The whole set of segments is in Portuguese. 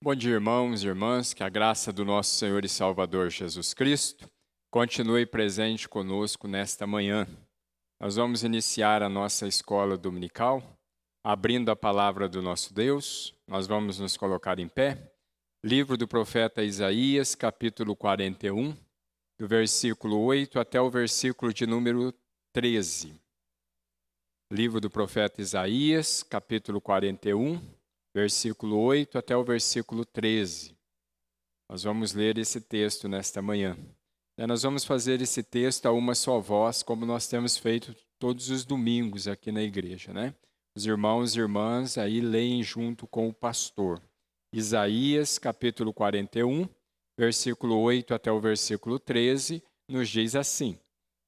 Bom dia, irmãos e irmãs, que a graça do nosso Senhor e Salvador Jesus Cristo continue presente conosco nesta manhã. Nós vamos iniciar a nossa escola dominical, abrindo a palavra do nosso Deus. Nós vamos nos colocar em pé. Livro do profeta Isaías, capítulo 41, do versículo 8 até o versículo de número 13. Livro do profeta Isaías, capítulo 41, versículo 8 até o versículo 13. Nós vamos ler esse texto nesta manhã. Nós vamos fazer esse texto a uma só voz, como nós temos feito todos os domingos aqui na igreja, né? Os irmãos e irmãs aí leem junto com o pastor. Isaías, capítulo 41, versículo 8 até o versículo 13, nos diz assim: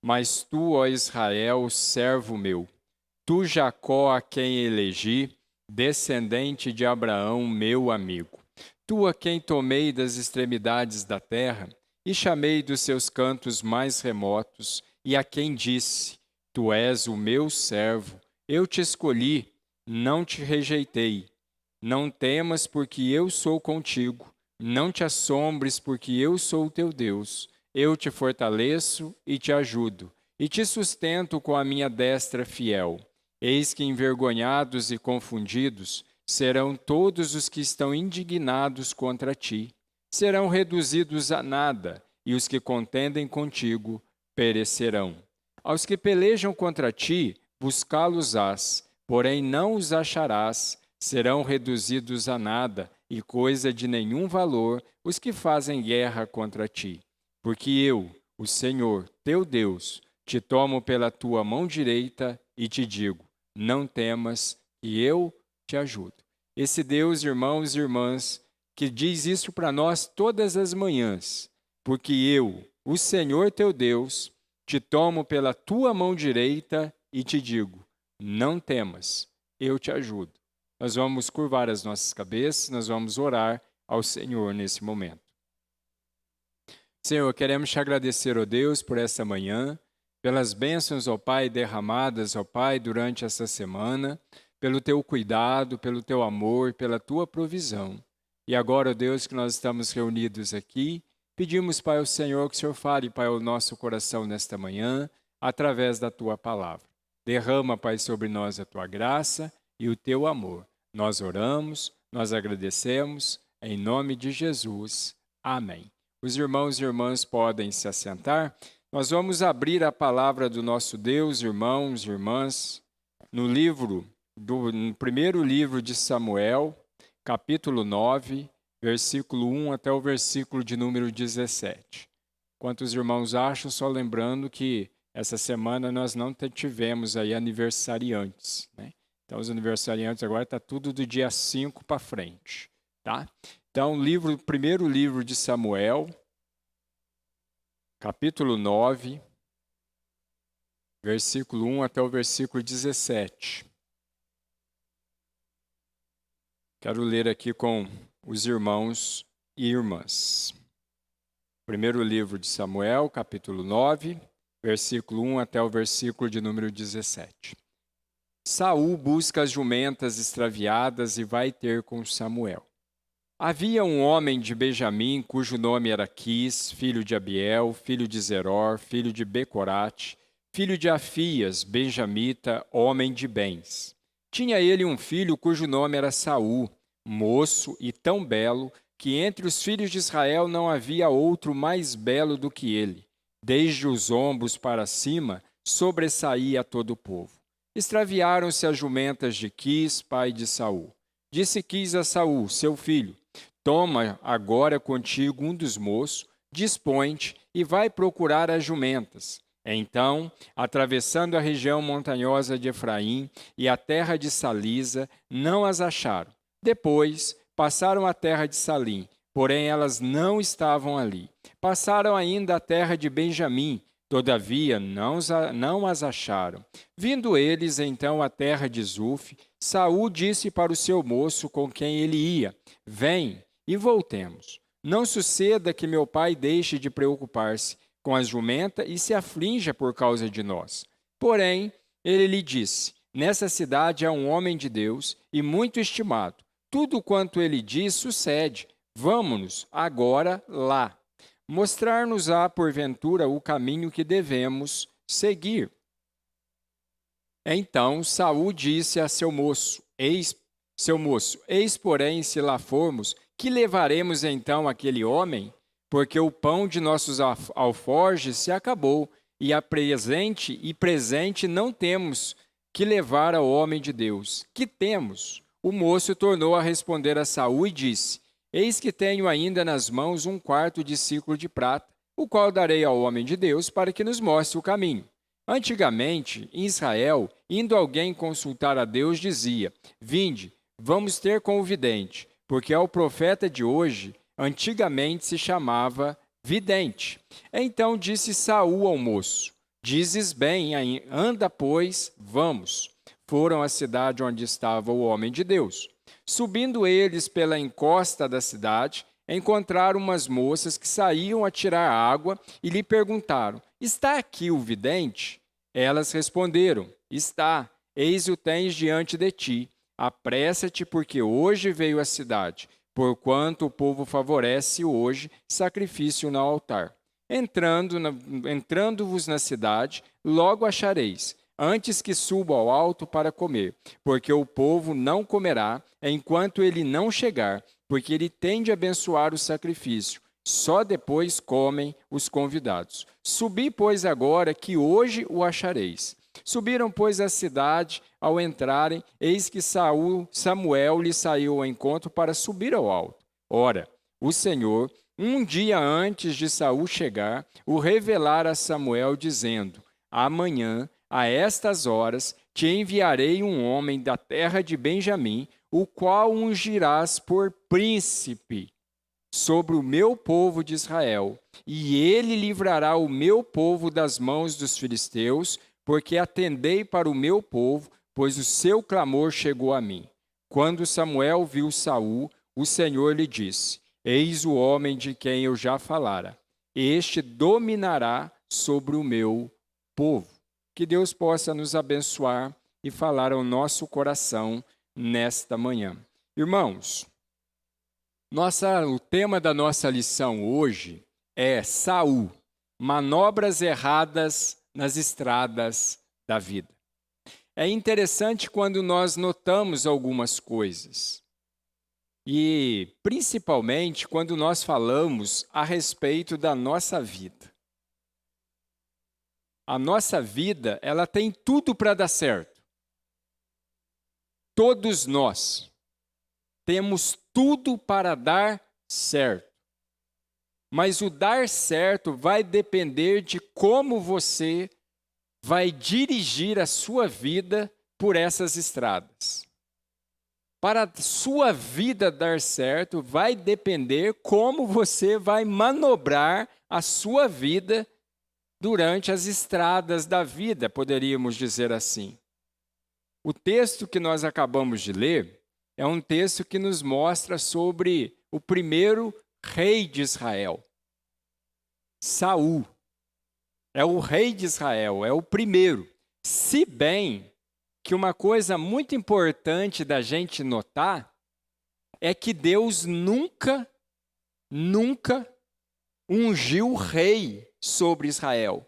Mas tu, ó Israel, servo meu, tu, Jacó, a quem elegi, descendente de Abraão, meu amigo, tu a quem tomei das extremidades da terra e chamei dos seus cantos mais remotos, e a quem disse: Tu és o meu servo, eu te escolhi, não te rejeitei. Não temas, porque eu sou contigo, não te assombres, porque eu sou o teu Deus. Eu te fortaleço e te ajudo, e te sustento com a minha destra fiel. Eis que envergonhados e confundidos serão todos os que estão indignados contra ti. Serão reduzidos a nada, e os que contendem contigo perecerão. Aos que pelejam contra ti, buscá-los-ás, porém não os acharás. Serão reduzidos a nada, e coisa de nenhum valor, os que fazem guerra contra ti. Porque eu, o Senhor, teu Deus, te tomo pela tua mão direita e te digo: não temas, que eu te ajudo. Esse Deus, irmãos e irmãs, que diz isso para nós todas as manhãs, porque eu, o Senhor teu Deus, te tomo pela tua mão direita e te digo: não temas, eu te ajudo. Nós vamos curvar as nossas cabeças, nós vamos orar ao Senhor nesse momento. Senhor, queremos te agradecer, ó Deus, por essa manhã, pelas bênçãos, ó Pai, derramadas, ó Pai, durante essa semana, pelo teu cuidado, pelo teu amor, pela tua provisão. E agora, ó Deus, que nós estamos reunidos aqui, pedimos, Pai, ao Senhor, que o Senhor fale, Pai, ao nosso coração nesta manhã, através da tua palavra. Derrama, Pai, sobre nós a tua graça e o teu amor. Nós oramos, nós agradecemos, em nome de Jesus. Amém. Os irmãos e irmãs podem se assentar. Nós vamos abrir a palavra do nosso Deus, irmãos e irmãs, no primeiro livro de Samuel, capítulo 9, versículo 1 até o versículo de número 17. Quantos irmãos acham, só lembrando que essa semana nós não tivemos aí aniversariantes, né? Então, os aniversariantes agora está tudo do dia 5 para frente, tá? Então, primeiro livro de Samuel, capítulo 9, versículo 1 até o versículo 17. Quero ler aqui com os irmãos e irmãs. Primeiro livro de Samuel, capítulo 9, versículo 1 até o versículo de número 17. Saul busca as jumentas extraviadas e vai ter com Samuel. Havia um homem de Benjamim, cujo nome era Quis, filho de Abiel, filho de Zeror, filho de Becorate, filho de Afias, benjamita, homem de bens. Tinha ele um filho cujo nome era Saul, moço e tão belo, que entre os filhos de Israel não havia outro mais belo do que ele. Desde os ombros para cima, sobressaía a todo o povo. Extraviaram-se as jumentas de Quis, pai de Saul. Disse Quis a Saul, seu filho: Toma agora contigo um dos moços, dispõe-te e vai procurar as jumentas. Então, atravessando a região montanhosa de Efraim e a terra de Salisa, não as acharam. Depois, passaram a terra de Salim, porém elas não estavam ali. Passaram ainda a terra de Benjamim, todavia não as acharam. Vindo eles então à terra de Zuf, Saul disse para o seu moço com quem ele ia: Vem e voltemos. Não suceda que meu pai deixe de preocupar-se com as jumentas e se aflinja por causa de nós. Porém, ele lhe disse: Nessa cidade há um homem de Deus e muito estimado. Tudo quanto ele diz sucede. Vamos-nos agora lá. Mostrar-nos-á, porventura, o caminho que devemos seguir. Então Saul disse a seu moço, eis, porém, se lá formos, que levaremos então aquele homem? Porque o pão de nossos alforjes se acabou, e presente não temos que levar ao homem de Deus. Que temos? O moço tornou a responder a Saul e disse: Eis que tenho ainda nas mãos 1/4 de ciclo de prata, o qual darei ao homem de Deus para que nos mostre o caminho. Antigamente, em Israel, indo alguém consultar a Deus, dizia: Vinde, vamos ter com o vidente, porque ao profeta de hoje, antigamente se chamava vidente. Então disse Saul ao moço: Dizes bem, anda, pois, vamos. Foram à cidade onde estava o homem de Deus. Subindo eles pela encosta da cidade, encontraram umas moças que saíam a tirar água e lhe perguntaram: Está aqui o vidente? Elas responderam: Está, eis o tens diante de ti. Apressa-te, porque hoje veio à cidade, porquanto o povo favorece hoje sacrifício no altar. Entrando-vos na cidade, logo achareis, antes que suba ao alto para comer, porque o povo não comerá enquanto ele não chegar, porque ele tem de abençoar o sacrifício. Só depois comem os convidados. Subi, pois, agora, que hoje o achareis. Subiram, pois, à cidade. Ao entrarem, eis que Samuel lhe saiu ao encontro para subir ao alto. Ora, o Senhor, um dia antes de Saul chegar, o revelara a Samuel, dizendo: Amanhã, a estas horas, te enviarei um homem da terra de Benjamim, o qual ungirás por príncipe sobre o meu povo de Israel, e ele livrará o meu povo das mãos dos filisteus, porque atendei para o meu povo, pois o seu clamor chegou a mim. Quando Samuel viu Saul, o Senhor lhe disse: Eis o homem de quem eu já falara. Este dominará sobre o meu povo. Que Deus possa nos abençoar e falar ao nosso coração nesta manhã. Irmãos, o tema da nossa lição hoje é Saul, manobras erradas nas estradas da vida. É interessante quando nós notamos algumas coisas, e principalmente quando nós falamos a respeito da nossa vida. A nossa vida, ela tem tudo para dar certo. Todos nós temos tudo para dar certo. Mas o dar certo vai depender de como você vai dirigir a sua vida por essas estradas. Para a sua vida dar certo, vai depender como você vai manobrar a sua vida durante as estradas da vida, poderíamos dizer assim. O texto que nós acabamos de ler é um texto que nos mostra sobre o primeiro rei de Israel, Saul. É o rei de Israel, é o primeiro. Se bem que uma coisa muito importante da gente notar é que Deus nunca ungiu rei sobre Israel.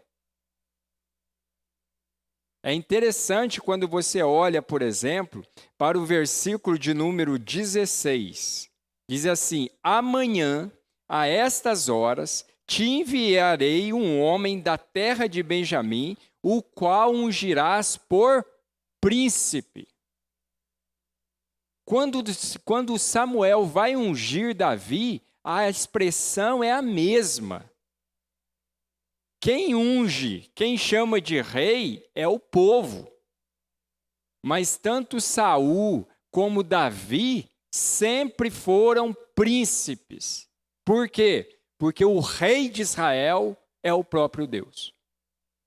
É interessante quando você olha, por exemplo, para o versículo de número 16. Diz assim: Amanhã, a estas horas, te enviarei um homem da terra de Benjamim, o qual ungirás por príncipe. Quando Samuel vai ungir Davi, a expressão é a mesma. Quem unge, quem chama de rei é o povo. Mas tanto Saul como Davi sempre foram príncipes. Por quê? Porque o rei de Israel é o próprio Deus.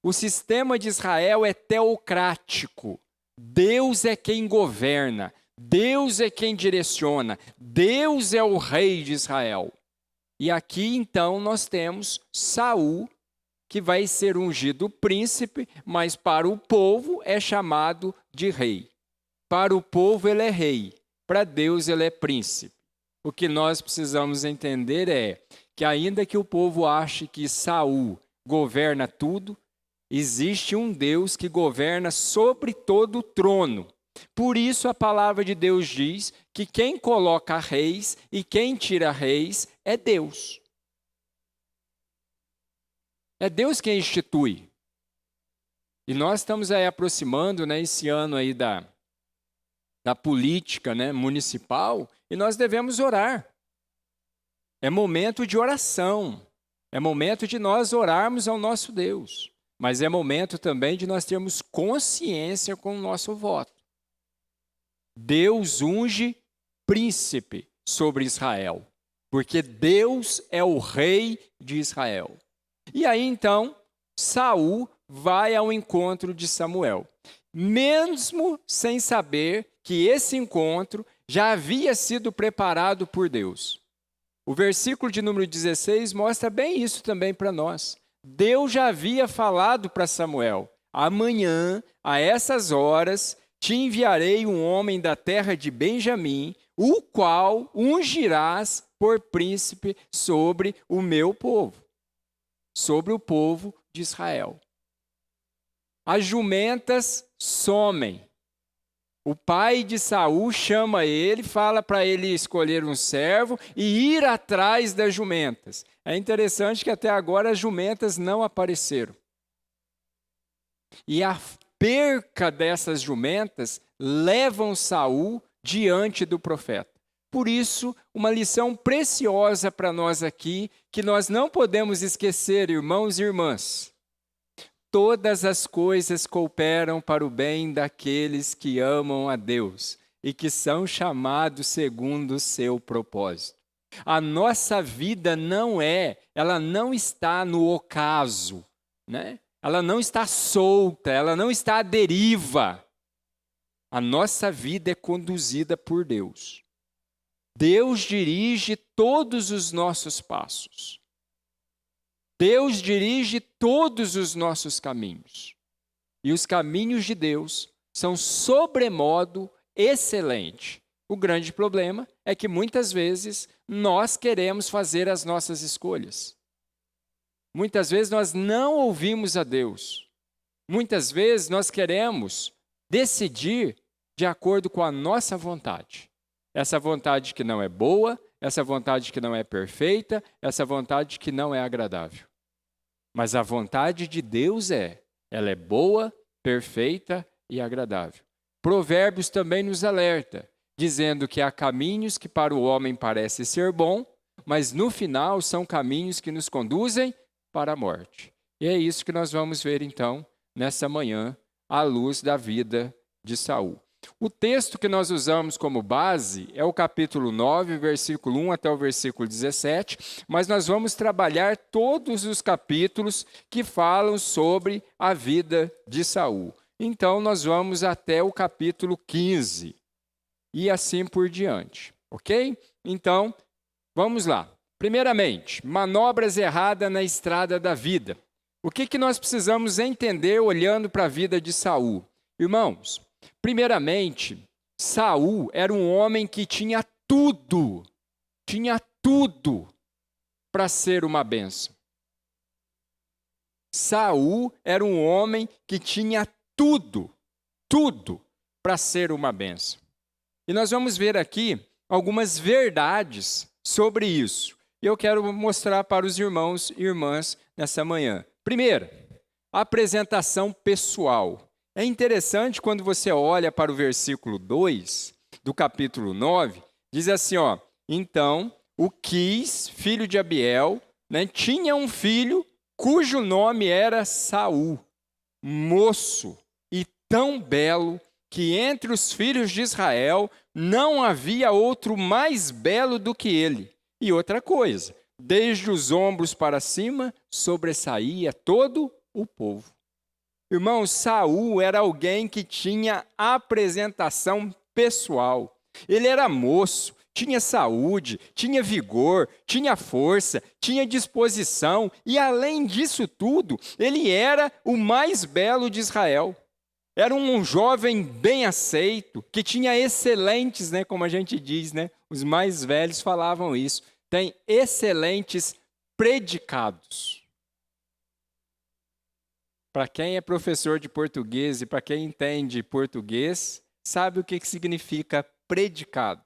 O sistema de Israel é teocrático. Deus é quem governa, Deus é quem direciona, Deus é o rei de Israel. E aqui então nós temos Saul, que vai ser ungido príncipe, mas para o povo é chamado de rei. Para o povo ele é rei, para Deus ele é príncipe. O que nós precisamos entender é que ainda que o povo ache que Saul governa tudo, existe um Deus que governa sobre todo o trono. Por isso a palavra de Deus diz que quem coloca reis e quem tira reis é Deus. É Deus quem institui. E nós estamos aí aproximando, esse ano aí da política, municipal, e nós devemos orar. É momento de oração. É momento de nós orarmos ao nosso Deus. Mas é momento também de nós termos consciência com o nosso voto. Deus unge príncipe sobre Israel, porque Deus é o rei de Israel. E aí então, Saul vai ao encontro de Samuel, mesmo sem saber que esse encontro já havia sido preparado por Deus. O versículo de número 16 mostra bem isso também para nós. Deus já havia falado para Samuel: amanhã, a essas horas, te enviarei um homem da terra de Benjamim, o qual ungirás por príncipe sobre o meu povo, sobre o povo de Israel. As jumentas somem. O pai de Saul chama ele, fala para ele escolher um servo e ir atrás das jumentas. É interessante que até agora as jumentas não apareceram. E a perca dessas jumentas levam Saul diante do profeta. Por isso, uma lição preciosa para nós aqui, que nós não podemos esquecer, irmãos e irmãs. Todas as coisas cooperam para o bem daqueles que amam a Deus e que são chamados segundo o seu propósito. A nossa vida ela não está no ocaso, Ela não está solta, ela não está à deriva. A nossa vida é conduzida por Deus. Deus dirige todos os nossos passos. Deus dirige todos os nossos caminhos. E os caminhos de Deus são sobremodo excelentes. O grande problema é que muitas vezes nós queremos fazer as nossas escolhas. Muitas vezes nós não ouvimos a Deus. Muitas vezes nós queremos decidir de acordo com a nossa vontade. Essa vontade que não é boa, essa vontade que não é perfeita, essa vontade que não é agradável. Mas a vontade de Deus ela é boa, perfeita e agradável. Provérbios também nos alerta, dizendo que há caminhos que para o homem parecem ser bom, mas no final são caminhos que nos conduzem para a morte. E é isso que nós vamos ver então, nessa manhã, à luz da vida de Saul. O texto que nós usamos como base é o capítulo 9, versículo 1 até o versículo 17, mas nós vamos trabalhar todos os capítulos que falam sobre a vida de Saul. Então, nós vamos até o capítulo 15 e assim por diante, ok? Então, vamos lá. Primeiramente, manobras erradas na estrada da vida. O que nós precisamos entender olhando para a vida de Saul? Irmãos, primeiramente, Saul era um homem que tinha tudo para ser uma bênção. Saul era um homem que tinha tudo para ser uma bênção. E nós vamos ver aqui algumas verdades sobre isso. E eu quero mostrar para os irmãos e irmãs nessa manhã. Primeiro, apresentação pessoal. É interessante quando você olha para o versículo 2 do capítulo 9, diz assim, então o Quis, filho de Abiel, tinha um filho cujo nome era Saul, moço e tão belo que entre os filhos de Israel não havia outro mais belo do que ele. E outra coisa, desde os ombros para cima sobressaía todo o povo. Irmão, Saul era alguém que tinha apresentação pessoal. Ele era moço, tinha saúde, tinha vigor, tinha força, tinha disposição e, além disso tudo, ele era o mais belo de Israel. Era um jovem bem aceito, que tinha excelentes, né, como a gente diz, né? Os mais velhos falavam isso. Tem excelentes predicados. Para quem é professor de português e para quem entende português, sabe o que significa predicado.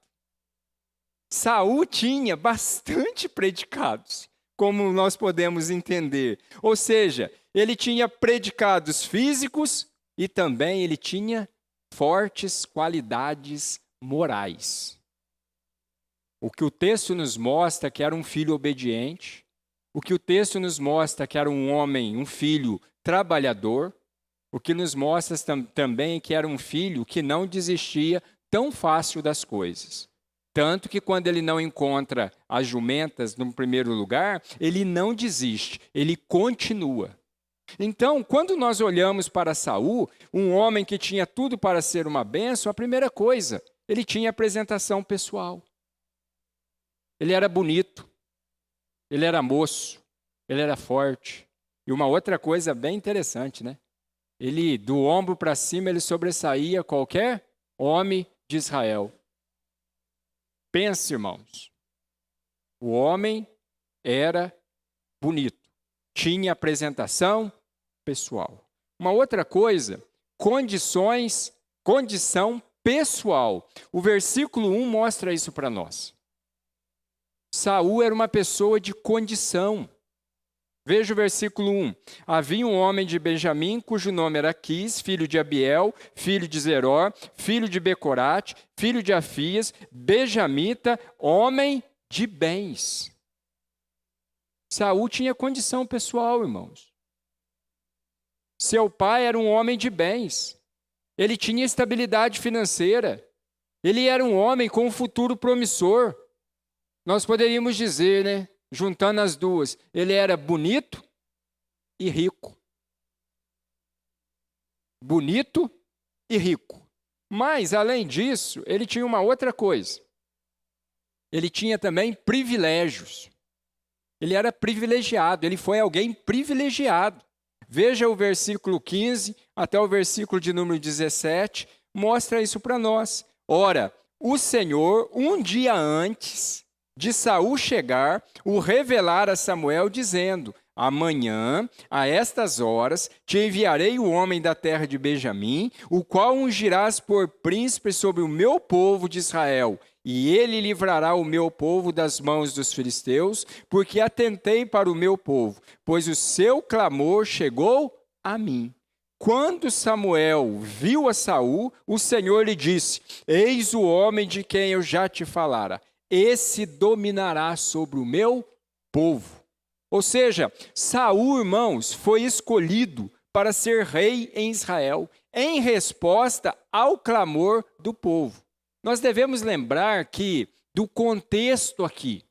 Saul tinha bastante predicados, como nós podemos entender. Ou seja, ele tinha predicados físicos e também ele tinha fortes qualidades morais. O que o texto nos mostra que era um filho obediente, o que o texto nos mostra que era um homem, um filho trabalhador, o que nos mostra também que era um filho que não desistia tão fácil das coisas. Tanto que quando ele não encontra as jumentas no primeiro lugar, ele não desiste, ele continua. Então, quando nós olhamos para Saul, um homem que tinha tudo para ser uma bênção, a primeira coisa, ele tinha apresentação pessoal. Ele era bonito, ele era moço, ele era forte. E uma outra coisa bem interessante, né? Ele, do ombro para cima, ele sobressaía qualquer homem de Israel. Pense, irmãos, o homem era bonito, tinha apresentação pessoal. Uma outra coisa, condição pessoal. O versículo 1 mostra isso para nós. Saul era uma pessoa de condição. Veja o versículo 1. Havia um homem de Benjamim, cujo nome era Quis, filho de Abiel, filho de Zeró, filho de Becorate, filho de Afias, benjamita, homem de bens. Saul tinha condição pessoal, irmãos. Seu pai era um homem de bens. Ele tinha estabilidade financeira. Ele era um homem com um futuro promissor. Nós poderíamos dizer, né? Juntando as duas, ele era bonito e rico. Bonito e rico. Mas, além disso, ele tinha uma outra coisa. Ele tinha também privilégios. Ele era privilegiado, ele foi alguém privilegiado. Veja o versículo 15 até o versículo de número 17, mostra isso para nós. Ora, o Senhor, um dia antes de Saul chegar, o revelara a Samuel, dizendo: amanhã, a estas horas, te enviarei o homem da terra de Benjamim, o qual ungirás por príncipe sobre o meu povo de Israel, e ele livrará o meu povo das mãos dos filisteus, porque atentei para o meu povo, pois o seu clamor chegou a mim. Quando Samuel viu a Saul, o Senhor lhe disse: eis o homem de quem eu já te falara. Esse dominará sobre o meu povo. Ou seja, Saul, irmãos, foi escolhido para ser rei em Israel, em resposta ao clamor do povo. Nós devemos lembrar que, do contexto aqui,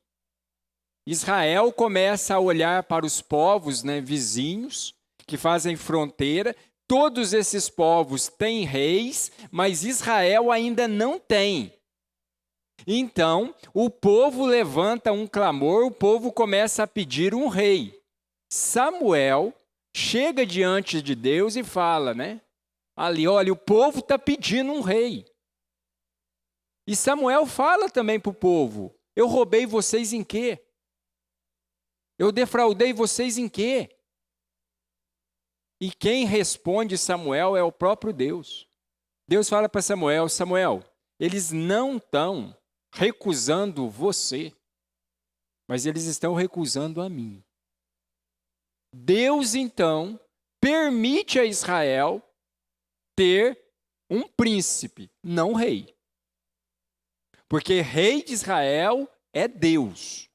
Israel começa a olhar para os povos, né, vizinhos, que fazem fronteira. Todos esses povos têm reis, mas Israel ainda não tem. Então, o povo levanta um clamor, o povo começa a pedir um rei. Samuel chega diante de Deus e fala, né? Ali, olha, o povo está pedindo um rei. E Samuel fala também para o povo: eu roubei vocês em quê? Eu defraudei vocês em quê? E quem responde Samuel é o próprio Deus. Deus fala para Samuel: Samuel, eles não estão recusando você, mas eles estão recusando a mim. Deus, então, permite a Israel ter um príncipe, não rei. Porque rei de Israel é Deus.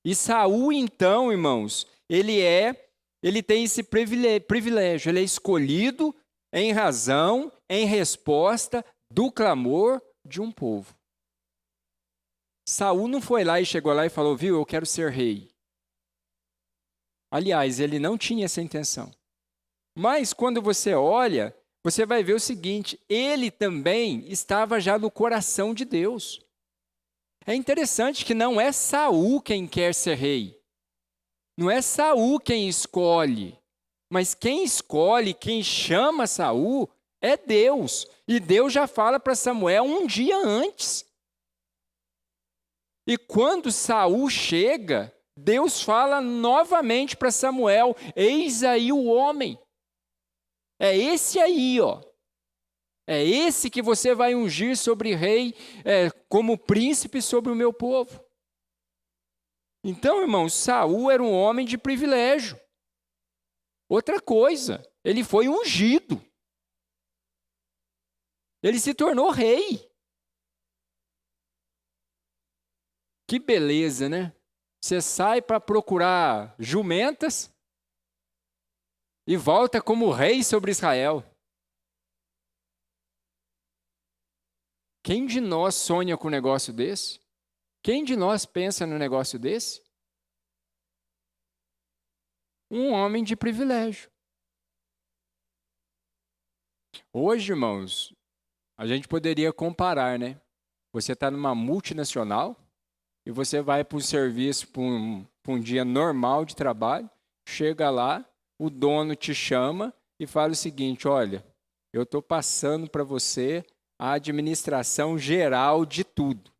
E Saul, então, irmãos, ele tem esse privilégio, ele é escolhido em razão, em resposta do clamor de um povo. Saul não foi lá e chegou lá e falou: viu, eu quero ser rei. Aliás, ele não tinha essa intenção. Mas quando você olha, você vai ver o seguinte: ele também estava já no coração de Deus. É interessante que não é Saul quem quer ser rei. Não é Saul quem escolhe. Mas quem escolhe, quem chama Saul é Deus. E Deus já fala para Samuel um dia antes. E quando Saul chega, Deus fala novamente para Samuel: eis aí o homem. É esse aí, ó. É esse que você vai ungir sobre rei, como príncipe sobre o meu povo. Então, irmãos, Saul era um homem de privilégio. Outra coisa, ele foi ungido. Ele se tornou rei. Que beleza, né? Você sai para procurar jumentas e volta como rei sobre Israel. Quem de nós sonha com um negócio desse? Quem de nós pensa num negócio desse? Um homem de privilégio. Hoje, irmãos, a gente poderia comparar, né? Você está numa multinacional e você vai para o serviço, para um dia normal de trabalho, chega lá, o dono te chama e fala o seguinte: olha, eu estou passando para você a administração geral de tudo,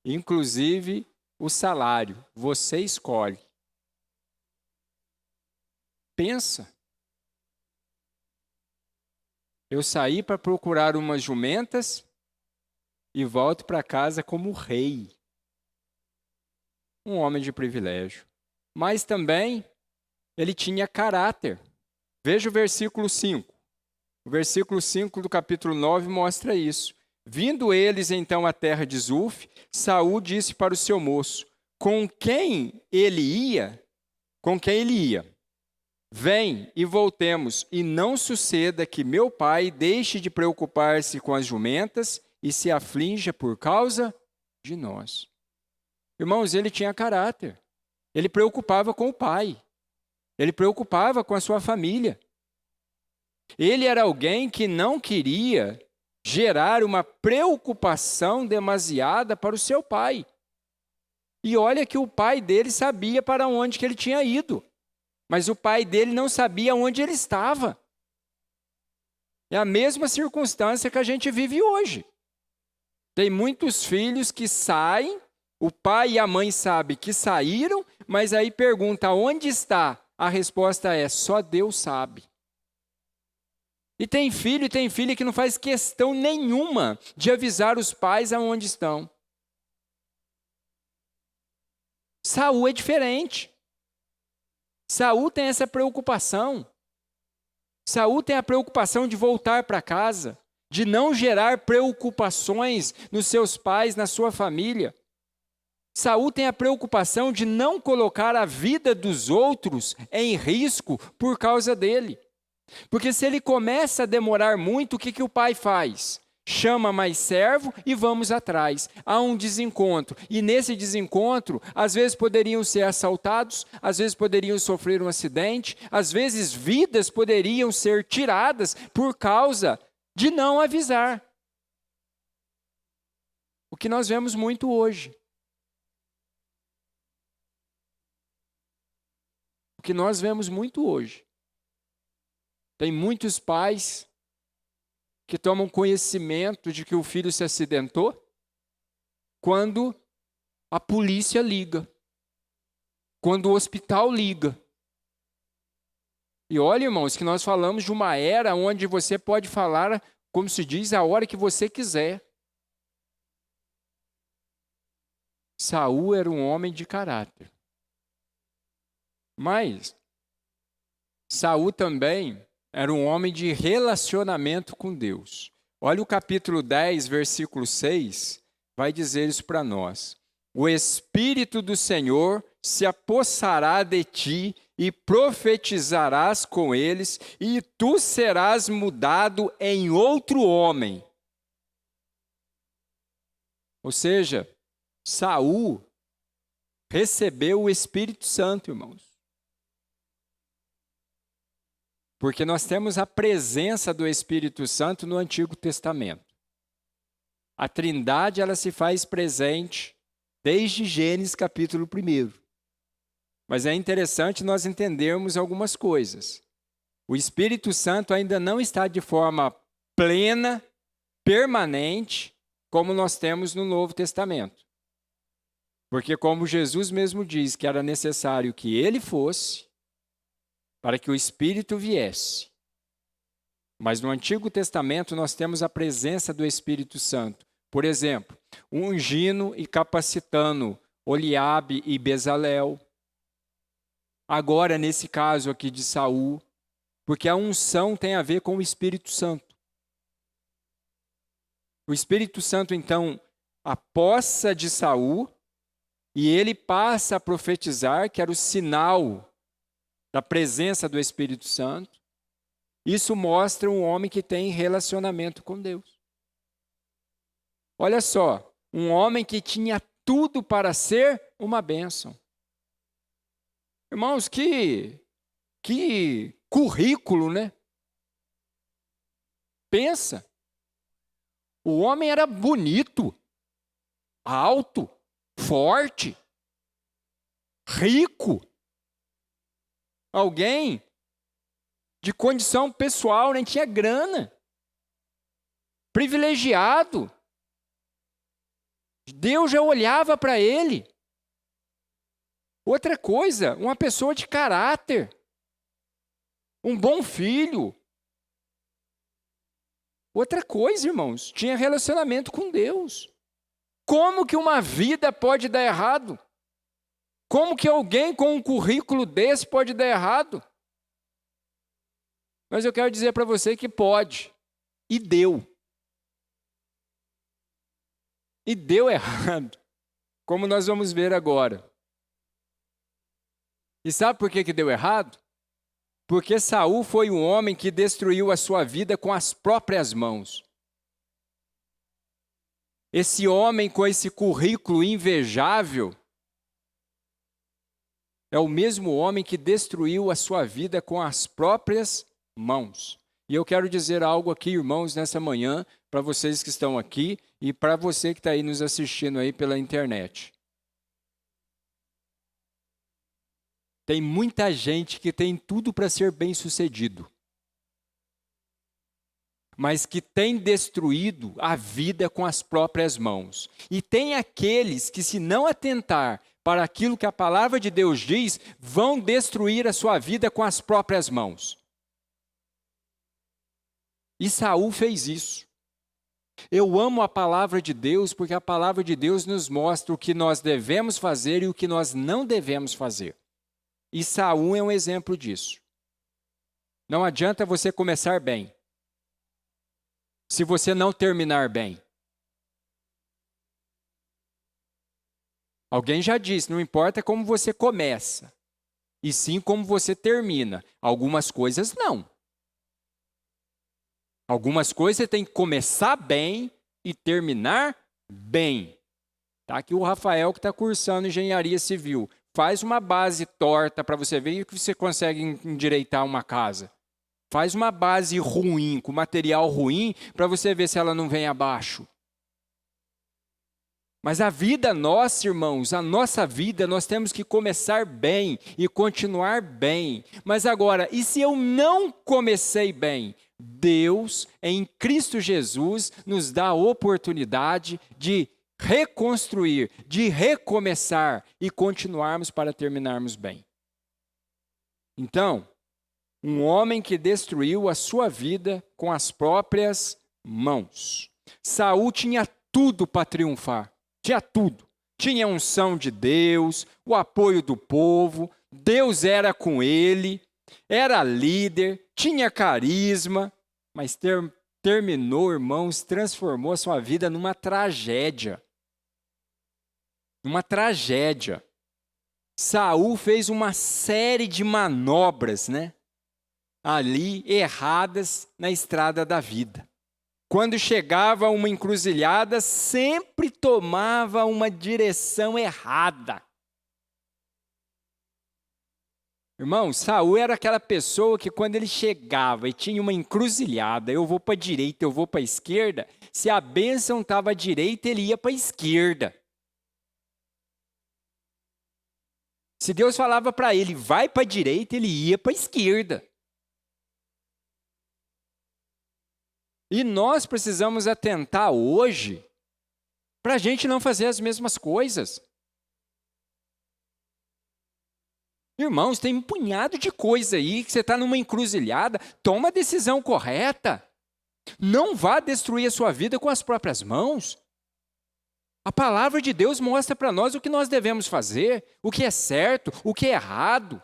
inclusive o salário, você escolhe. Pensa. Eu saí para procurar umas jumentas e volto para casa como rei. Um homem de privilégio. Mas também ele tinha caráter. Veja o versículo 5. O versículo 5 do capítulo 9 mostra isso. Vindo eles então à terra de Zuf, Saul disse para o seu moço: com quem ele ia? Vem e voltemos, e não suceda que meu pai deixe de preocupar-se com as jumentas e se aflinja por causa de nós. Irmãos, ele tinha caráter. Ele preocupava com o pai. Ele preocupava com a sua família. Ele era alguém que não queria gerar uma preocupação demasiada para o seu pai. E olha que o pai dele sabia para onde que ele tinha ido. Mas o pai dele não sabia onde ele estava. É a mesma circunstância que a gente vive hoje. Tem muitos filhos que saem, o pai e a mãe sabem que saíram, mas aí pergunta onde está? A resposta é: só Deus sabe. E tem filho e tem filha que não faz questão nenhuma de avisar os pais aonde estão. Saul é diferente. Saul tem essa preocupação. Saul tem a preocupação de voltar para casa, de não gerar preocupações nos seus pais, na sua família. Saul tem a preocupação de não colocar a vida dos outros em risco por causa dele. Porque se ele começa a demorar muito, o que o pai faz? Chama mais servo e vamos atrás. Há um desencontro. E nesse desencontro, às vezes poderiam ser assaltados, às vezes poderiam sofrer um acidente, às vezes vidas poderiam ser tiradas por causa de não avisar. O que nós vemos muito hoje. O que nós vemos muito hoje. Tem muitos pais que tomam conhecimento de que o filho se acidentou quando a polícia liga, quando o hospital liga. E olha, irmãos, que nós falamos de uma era onde você pode falar, como se diz, a hora que você quiser. Saul era um homem de caráter. Mas Saul também era um homem de relacionamento com Deus. Olha o capítulo 10, versículo 6, vai dizer isso para nós. O Espírito do Senhor se apossará de ti e profetizarás com eles, e tu serás mudado em outro homem. Ou seja, Saul recebeu o Espírito Santo, irmãos. Porque nós temos a presença do Espírito Santo no Antigo Testamento. A Trindade, ela se faz presente desde Gênesis capítulo 1. Mas é interessante nós entendermos algumas coisas. O Espírito Santo ainda não está de forma plena, permanente, como nós temos no Novo Testamento. Porque como Jesus mesmo diz que era necessário que ele fosse, para que o Espírito viesse. Mas no Antigo Testamento nós temos a presença do Espírito Santo. Por exemplo, ungindo e capacitando Oliabe e Bezalel. Agora, nesse caso aqui de Saul, porque a unção tem a ver com o Espírito Santo. O Espírito Santo, então, apossa de Saul e ele passa a profetizar, que era o sinal da presença do Espírito Santo. Isso mostra um homem que tem relacionamento com Deus. Olha só, um homem que tinha tudo para ser uma bênção. Irmãos, que currículo, né? Pensa. O homem era bonito, alto, forte, rico. Alguém de condição pessoal, nem tinha grana. Privilegiado. Deus já olhava para ele. Outra coisa, uma pessoa de caráter. Um bom filho. Outra coisa, irmãos, tinha relacionamento com Deus. Como que uma vida pode dar errado? Como que alguém com um currículo desse pode dar errado? Mas eu quero dizer para você que pode. E deu. E deu errado. Como nós vamos ver agora. E sabe por que deu errado? Porque Saul foi um homem que destruiu a sua vida com as próprias mãos. Esse homem com esse currículo invejável é o mesmo homem que destruiu a sua vida com as próprias mãos. E eu quero dizer algo aqui, irmãos, nessa manhã, para vocês que estão aqui e para você que está aí nos assistindo aí pela internet. Tem muita gente que tem tudo para ser bem-sucedido, mas que tem destruído a vida com as próprias mãos. E tem aqueles que, se não atentar para aquilo que a palavra de Deus diz, vão destruir a sua vida com as próprias mãos. E Saul fez isso. Eu amo a palavra de Deus porque a palavra de Deus nos mostra o que nós devemos fazer e o que nós não devemos fazer. E Saul é um exemplo disso. Não adianta você começar bem, se você não terminar bem. Alguém já disse, não importa como você começa, e sim como você termina. Algumas coisas não. Algumas coisas você tem que começar bem e terminar bem. Tá aqui o Rafael que está cursando engenharia civil. Faz uma base torta para você ver que você consegue endireitar uma casa. Faz uma base ruim, com material ruim, para você ver se ela não vem abaixo. Mas a vida nossa, irmãos, a nossa vida, nós temos que começar bem e continuar bem. Mas agora, e se eu não comecei bem? Deus, em Cristo Jesus, nos dá a oportunidade de reconstruir, de recomeçar e continuarmos para terminarmos bem. Então, um homem que destruiu a sua vida com as próprias mãos. Saul tinha tudo para triunfar, tinha tudo. Tinha a unção de Deus, o apoio do povo, Deus era com ele, era líder, tinha carisma, mas terminou, irmãos, transformou a sua vida numa tragédia. Uma tragédia. Saul fez uma série de manobras, né? Ali, erradas na estrada da vida. Quando chegava a uma encruzilhada, sempre tomava uma direção errada. Irmão, Saul era aquela pessoa que quando ele chegava e tinha uma encruzilhada, eu vou para a direita, eu vou para a esquerda, se a bênção estava à direita, ele ia para a esquerda. Se Deus falava para ele, vai para a direita, ele ia para a esquerda. E nós precisamos atentar hoje para a gente não fazer as mesmas coisas. Irmãos, tem um punhado de coisa aí que você está numa encruzilhada. Toma a decisão correta. Não vá destruir a sua vida com as próprias mãos. A palavra de Deus mostra para nós o que nós devemos fazer, o que é certo, o que é errado.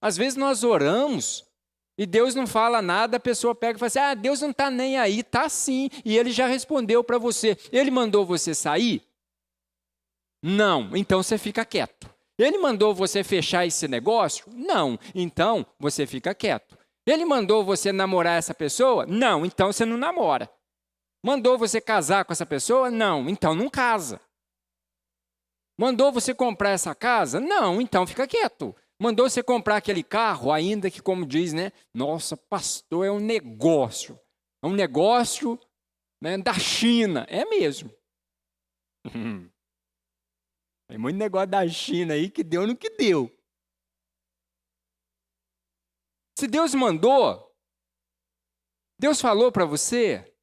Às vezes nós oramos e Deus não fala nada, a pessoa pega e fala assim, Deus não está nem aí. Está sim, e Ele já respondeu para você. Ele mandou você sair? Não, então você fica quieto. Ele mandou você fechar esse negócio? Não, então você fica quieto. Ele mandou você namorar essa pessoa? Não, então você não namora. Mandou você casar com essa pessoa? Não, então não casa. Mandou você comprar essa casa? Não, então fica quieto. Mandou você comprar aquele carro, ainda que, como diz, né? Nossa, pastor, é um negócio. É um negócio, né, da China. É mesmo. Tem muito negócio da China aí que deu no que deu. Se Deus mandou, Deus falou para você?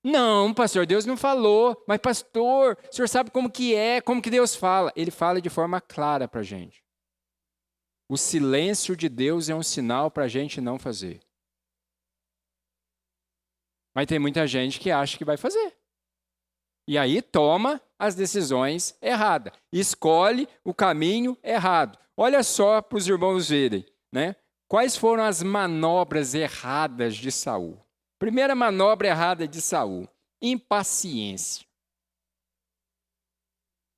Não, pastor, Deus não falou. Mas, pastor, o senhor sabe como que é, como que Deus fala? Ele fala de forma clara para a gente. O silêncio de Deus é um sinal para a gente não fazer. Mas tem muita gente que acha que vai fazer. E aí toma as decisões erradas. Escolhe o caminho errado. Olha só para os irmãos verem, né? Quais foram as manobras erradas de Saul? Primeira manobra errada de Saul, impaciência.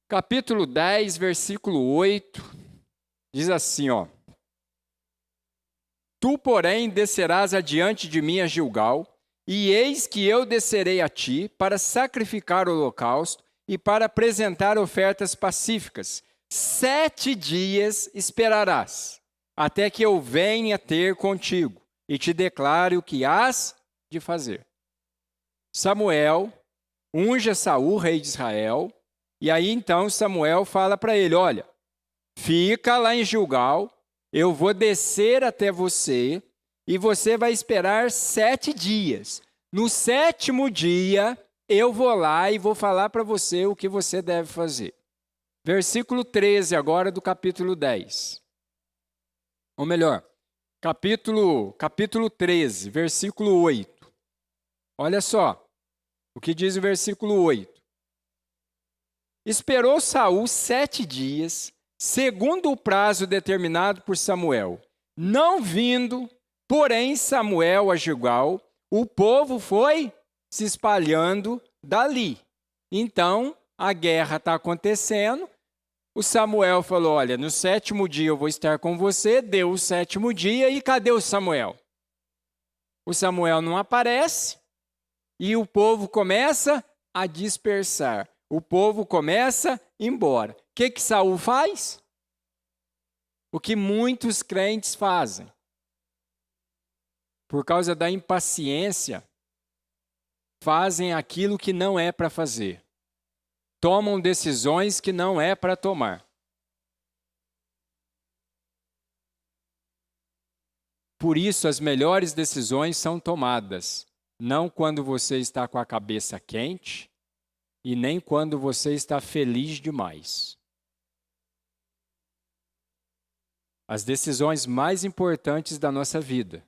Capítulo 10, versículo 8, diz assim, ó. Tu, porém, descerás adiante de mim a Gilgal, e eis que eu descerei a ti para sacrificar o holocausto e para apresentar ofertas pacíficas. 7 dias esperarás, até que eu venha ter contigo e te declare o que hás de fazer. Samuel unge Saul, rei de Israel, e aí então Samuel fala para ele, olha, fica lá em Gilgal, eu vou descer até você e você vai esperar 7 dias. No 7º dia, eu vou lá e vou falar para você o que você deve fazer. Versículo 13 agora do capítulo 10. Ou melhor, capítulo 13, versículo 8. Olha só o que diz o versículo 8. Esperou Saul 7 dias, segundo o prazo determinado por Samuel. Não vindo, porém, Samuel a Gilgal, o povo foi se espalhando dali. Então, a guerra está acontecendo. O Samuel falou, olha, no 7º dia eu vou estar com você. Deu o 7º dia e cadê o Samuel? O Samuel não aparece. E o povo começa a dispersar. O povo começa a ir embora. O que Saul faz? O que muitos crentes fazem. Por causa da impaciência, fazem aquilo que não é para fazer. Tomam decisões que não é para tomar. Por isso, as melhores decisões são tomadas. Não quando você está com a cabeça quente e nem quando você está feliz demais. As decisões mais importantes da nossa vida,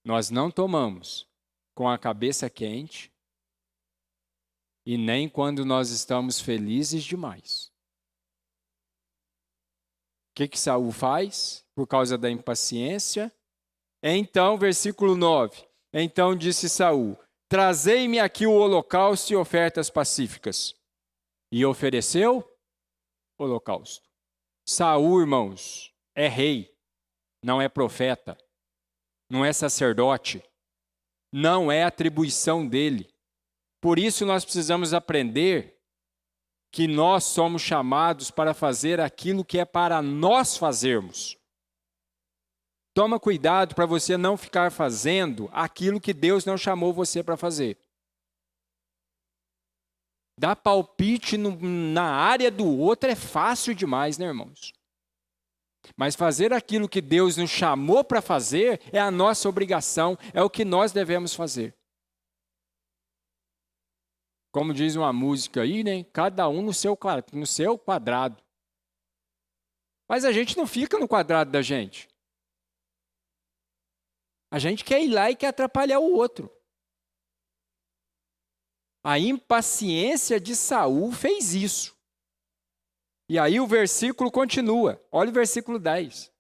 nós não tomamos com a cabeça quente e nem quando nós estamos felizes demais. O que Saul faz? Por causa da impaciência. Então, versículo 9. Então disse Saul, trazei-me aqui o holocausto e ofertas pacíficas. E ofereceu holocausto. Saul, irmãos, é rei, não é profeta, não é sacerdote, não é atribuição dele. Por isso nós precisamos aprender que nós somos chamados para fazer aquilo que é para nós fazermos. Toma cuidado para você não ficar fazendo aquilo que Deus não chamou você para fazer. Dar palpite na área do outro é fácil demais, né, irmãos? Mas fazer aquilo que Deus nos chamou para fazer é a nossa obrigação, é o que nós devemos fazer. Como diz uma música aí, né? Cada um no seu quadrado. Mas a gente não fica no quadrado da gente. A gente quer ir lá e quer atrapalhar o outro. A impaciência de Saul fez isso. E aí o versículo continua. Olha o versículo 10.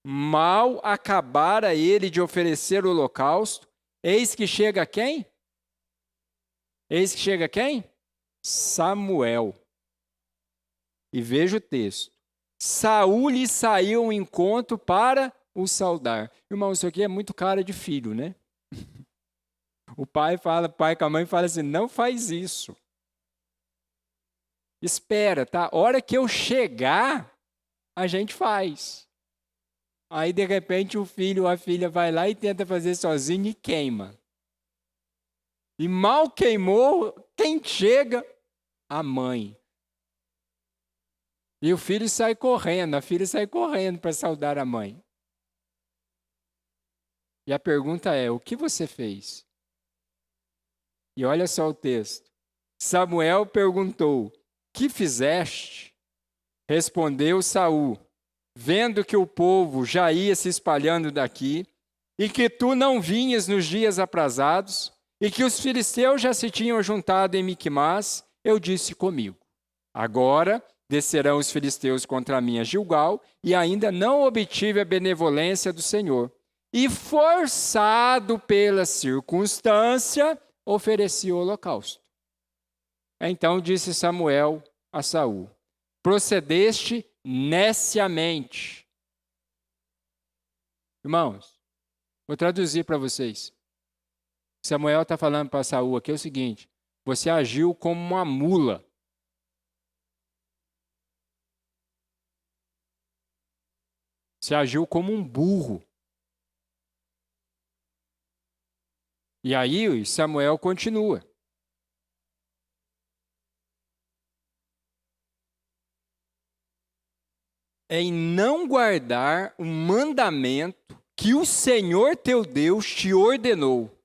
Mal acabara ele de oferecer o holocausto, eis que chega quem? Eis que chega quem? Samuel. E veja o texto. Saul lhe saiu ao encontro para o saudar. Irmão, isso aqui é muito cara de filho, né? O pai com a mãe fala assim, não faz isso. Espera, tá? A hora que eu chegar, a gente faz. Aí, de repente, o filho ou a filha vai lá e tenta fazer sozinho e queima. E mal queimou, quem chega? A mãe. E o filho sai correndo, a filha sai correndo para saudar a mãe. E a pergunta é, o que você fez? E olha só o texto. Samuel perguntou, que fizeste? Respondeu Saul, vendo que o povo já ia se espalhando daqui, e que tu não vinhas nos dias aprazados, e que os filisteus já se tinham juntado em Miquimás, eu disse comigo, agora descerão os filisteus contra mim a Gilgal, e ainda não obtive a benevolência do Senhor. E forçado pela circunstância, ofereci o holocausto. Então disse Samuel a Saul, procedeste neciamente. Irmãos, vou traduzir para vocês. Samuel está falando para Saul aqui o seguinte, você agiu como uma mula. Você agiu como um burro. E aí Samuel continua. Em não guardar o mandamento que o Senhor teu Deus te ordenou,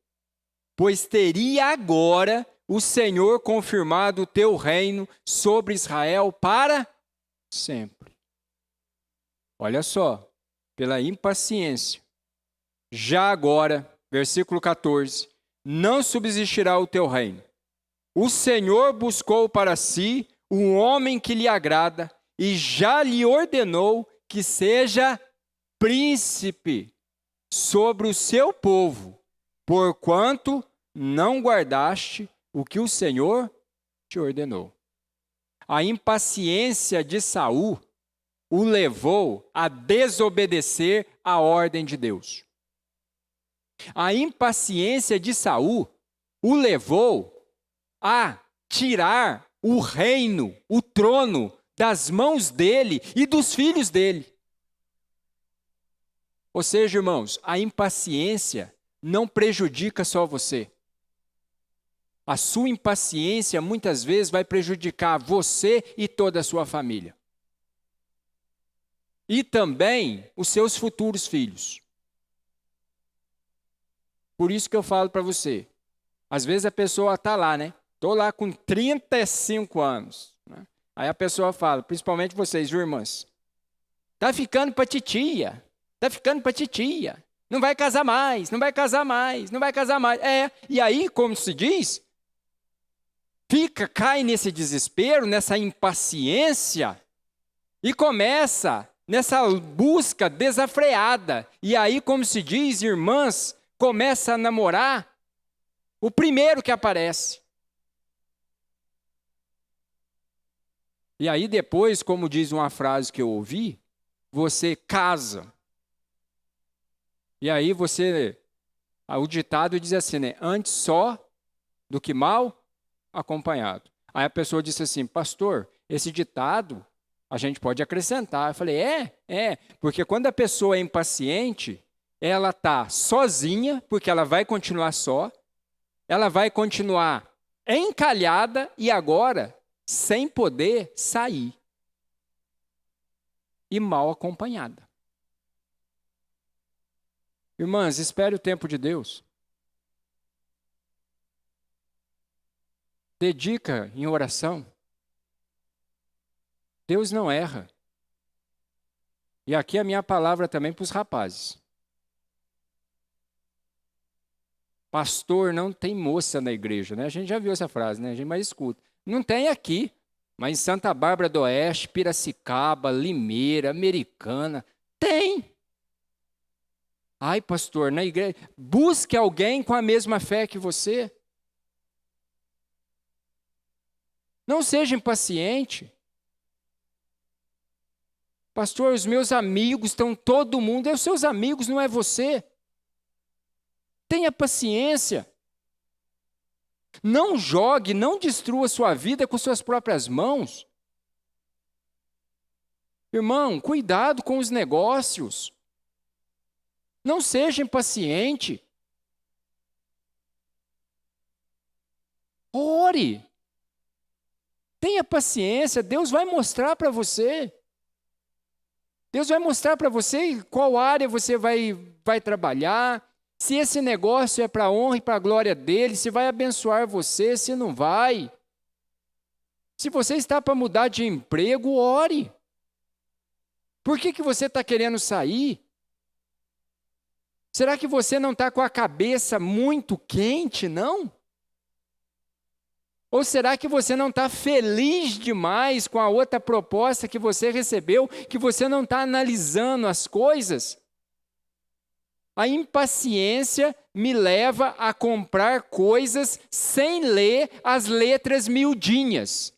pois teria agora o Senhor confirmado o teu reino sobre Israel para sempre. Olha só, pela impaciência. Já agora, versículo 14, não subsistirá o teu reino. O Senhor buscou para si um homem que lhe agrada, e já lhe ordenou que seja príncipe sobre o seu povo, porquanto não guardaste o que o Senhor te ordenou. A impaciência de Saul o levou a desobedecer a ordem de Deus. A impaciência de Saul o levou a tirar o reino, o trono, das mãos dele e dos filhos dele. Ou seja, irmãos, a impaciência não prejudica só você. A sua impaciência muitas vezes vai prejudicar você e toda a sua família. E também os seus futuros filhos. Por isso que eu falo para você, às vezes a pessoa está lá, né? Estou lá com 35 anos, né? Aí a pessoa fala, principalmente vocês, irmãs, tá ficando para titia, tá ficando para titia, não vai casar mais, não vai casar mais, não vai casar mais. E aí, como se diz, cai nesse desespero, nessa impaciência e começa nessa busca desenfreada. E aí, como se diz, irmãs, começa a namorar o primeiro que aparece. E aí depois, como diz uma frase que eu ouvi, você casa. E aí o ditado diz assim, né? Antes só do que mal acompanhado. Aí a pessoa disse assim, pastor, esse ditado a gente pode acrescentar. Eu falei, porque quando a pessoa é impaciente, ela está sozinha, porque ela vai continuar só, ela vai continuar encalhada e agora sem poder sair. e mal acompanhada. Irmãs, espere o tempo de Deus. Dedica em oração. Deus não erra. E aqui a minha palavra também para os rapazes. Pastor, não tem moça na igreja, né? A gente já viu essa frase, né? A gente mais escuta. Não tem aqui, mas em Santa Bárbara do Oeste, Piracicaba, Limeira, Americana, tem. Ai, pastor, na igreja, busque alguém com a mesma fé que você. Não seja impaciente. Pastor, os meus amigos estão todo mundo, é os seus amigos, não é você. Tenha paciência. Não jogue, não destrua sua vida com suas próprias mãos. Irmão, cuidado com os negócios. Não seja impaciente. Ore. Tenha paciência, Deus vai mostrar para você. Deus vai mostrar para você qual área você vai trabalhar, se esse negócio é para a honra e para a glória dele, se vai abençoar você, se não vai. Se você está para mudar de emprego, ore. Por que você está querendo sair? Será que você não está com a cabeça muito quente, não? Ou será que você não está feliz demais com a outra proposta que você recebeu, que você não está analisando as coisas? A impaciência me leva a comprar coisas sem ler as letras miudinhas.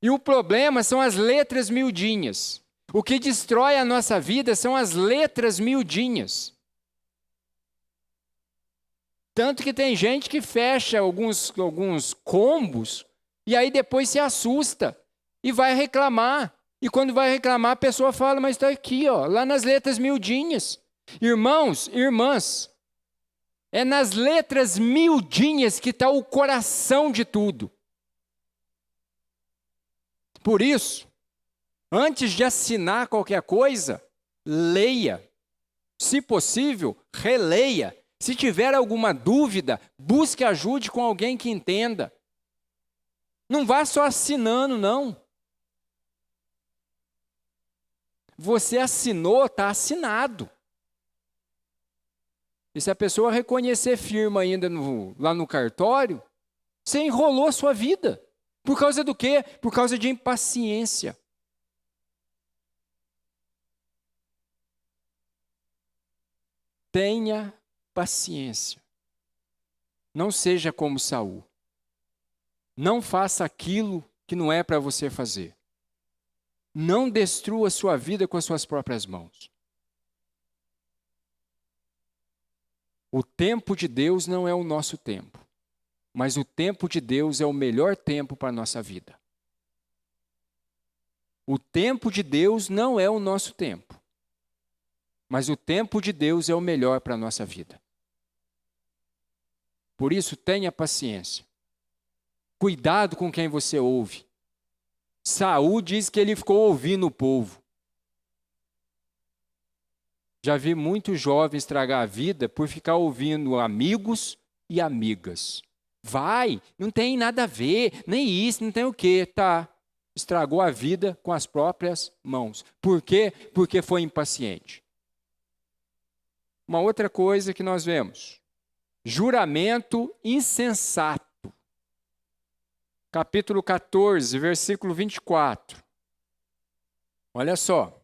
E o problema são as letras miudinhas. O que destrói a nossa vida são as letras miudinhas. Tanto que tem gente que fecha alguns combos e aí depois se assusta e vai reclamar. E quando vai reclamar, a pessoa fala, mas está aqui, ó, lá nas letras miudinhas. Irmãos, irmãs, é nas letras miudinhas que está o coração de tudo. Por isso, antes de assinar qualquer coisa, leia. Se possível, releia. Se tiver alguma dúvida, busque ajuda com alguém que entenda. Não vá só assinando, não. Você assinou, está assinado. E se a pessoa reconhecer firma ainda lá no cartório, você enrolou a sua vida. Por causa do quê? Por causa de impaciência. Tenha paciência. Não seja como Saul. Não faça aquilo que não é para você fazer. Não destrua sua vida com as suas próprias mãos. O tempo de Deus não é o nosso tempo, mas o tempo de Deus é o melhor tempo para a nossa vida. O tempo de Deus não é o nosso tempo, mas o tempo de Deus é o melhor para a nossa vida. Por isso, tenha paciência. Cuidado com quem você ouve. Saul diz que ele ficou ouvindo o povo. Já vi muitos jovens estragar a vida por ficar ouvindo amigos e amigas. Vai, não tem nada a ver, nem isso, não tem o quê, tá? Estragou a vida com as próprias mãos. Por quê? Porque foi impaciente. Uma outra coisa que nós vemos. Juramento insensato. Capítulo 14, versículo 24. Olha só.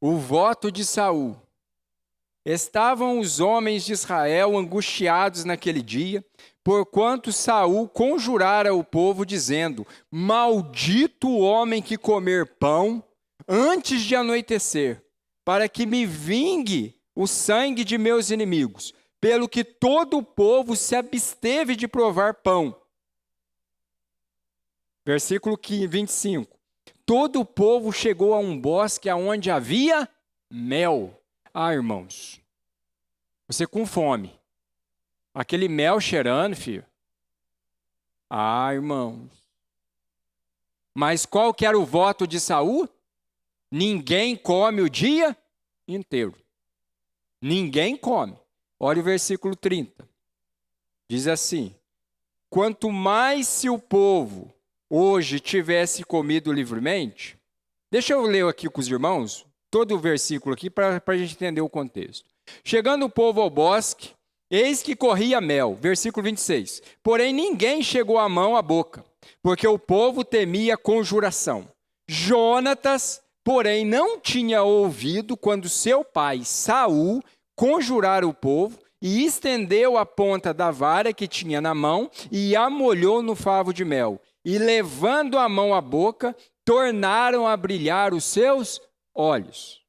O voto de Saul. Estavam os homens de Israel angustiados naquele dia, porquanto Saul conjurara o povo, dizendo: maldito o homem que comer pão antes de anoitecer, para que me vingue o sangue de meus inimigos. Pelo que todo o povo se absteve de provar pão. Versículo 25. Todo o povo chegou a um bosque onde havia mel. Ah, irmãos, você com fome, aquele mel cheirando, filho. Ah, irmãos. Mas qual que era o voto de Saul? ninguém come o dia inteiro. Ninguém come. Olha o versículo 30. Diz assim: quanto mais se o povo hoje tivesse comido livremente. Deixa eu ler aqui com os irmãos, todo o versículo aqui, para a gente entender o contexto. Chegando o povo ao bosque, eis que corria mel. Versículo 26. Porém, ninguém chegou a mão à boca, porque o povo temia conjuração. Jonatas, porém, não tinha ouvido quando seu pai, Saul, conjurara o povo, e estendeu a ponta da vara que tinha na mão e a molhou no favo de mel. E levando a mão à boca, tornaram a brilhar os seus olhos.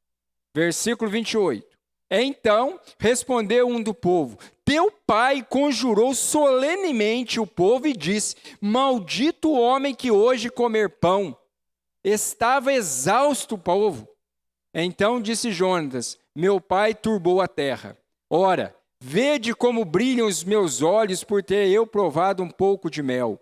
Versículo 28. Então respondeu um do povo: teu pai conjurou solenemente o povo e disse: maldito o homem que hoje comer pão. Estava exausto o povo. Então disse Jonatas: meu pai turbou a terra. Ora, vede como brilham os meus olhos por ter eu provado um pouco de mel.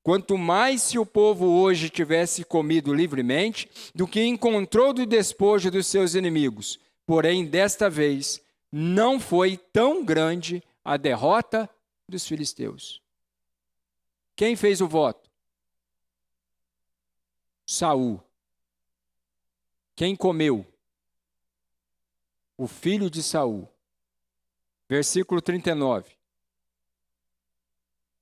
Quanto mais se o povo hoje tivesse comido livremente, do que encontrou do despojo dos seus inimigos. Porém, desta vez, não foi tão grande a derrota dos filisteus. Quem fez o voto? Saul. Quem comeu? O filho de Saul. Versículo 39.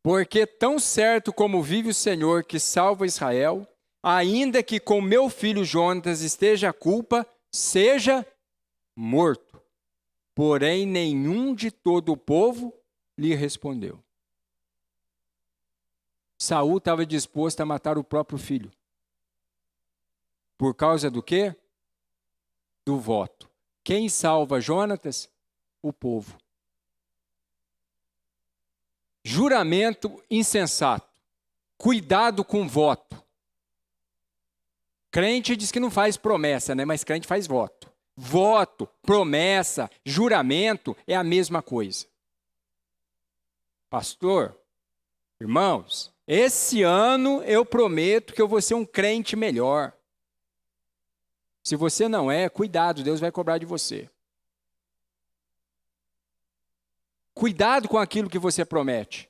Porque tão certo como vive o Senhor que salva Israel, ainda que com meu filho Jonatas esteja a culpa, seja morto. Porém, nenhum de todo o povo lhe respondeu. Saul estava disposto a matar o próprio filho. Por causa do quê? Do voto. Quem salva Jonatas? O povo. Juramento insensato. Cuidado com voto. Crente diz que não faz promessa, né? Mas crente faz voto. Voto, promessa, juramento é a mesma coisa. Pastor, irmãos, esse ano eu prometo que eu vou ser um crente melhor. Se você não é, cuidado, Deus vai cobrar de você. Cuidado com aquilo que você promete.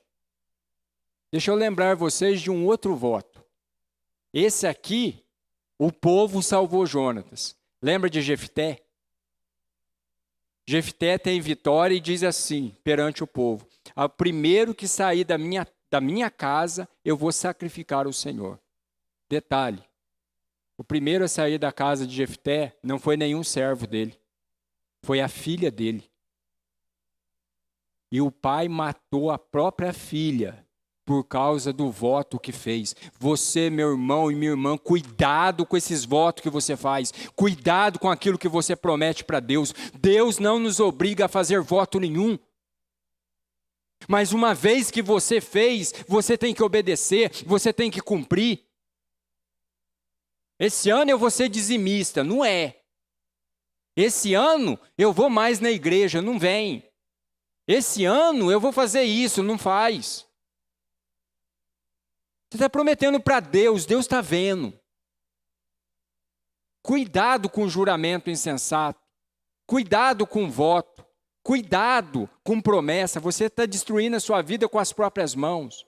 Deixa eu lembrar vocês de um outro voto. Esse aqui, o povo salvou Jonatas. Lembra de Jefté? Jefté tem vitória e diz assim perante o povo: ao primeiro que sair da minha casa, eu vou sacrificar o Senhor. Detalhe, o primeiro a sair da casa de Jefté não foi nenhum servo dele, foi a filha dele. E o pai matou a própria filha por causa do voto que fez. Você, meu irmão e minha irmã, cuidado com esses votos que você faz. Cuidado com aquilo que você promete para Deus. Deus não nos obriga a fazer voto nenhum. Mas uma vez que você fez, você tem que obedecer, você tem que cumprir. Esse ano eu vou ser dizimista, não é. Esse ano eu vou mais na igreja, não vem. Esse ano eu vou fazer isso, não faz. Você está prometendo para Deus, Deus está vendo. Cuidado com o juramento insensato. Cuidado com o voto. Cuidado com promessa. Você está destruindo a sua vida com as próprias mãos.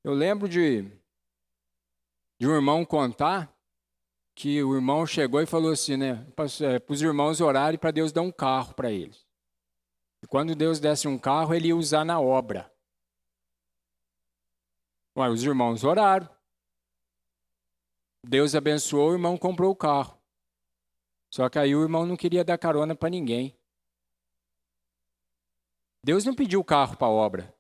Eu lembro de um irmão contar que o irmão chegou e falou assim, né, para os irmãos orarem para Deus dar um carro para eles. E quando Deus desse um carro, ele ia usar na obra. Ué, os irmãos oraram. Deus abençoou, o irmão comprou o carro. Só que aí o irmão não queria dar carona para ninguém. Deus não pediu o carro para a obra.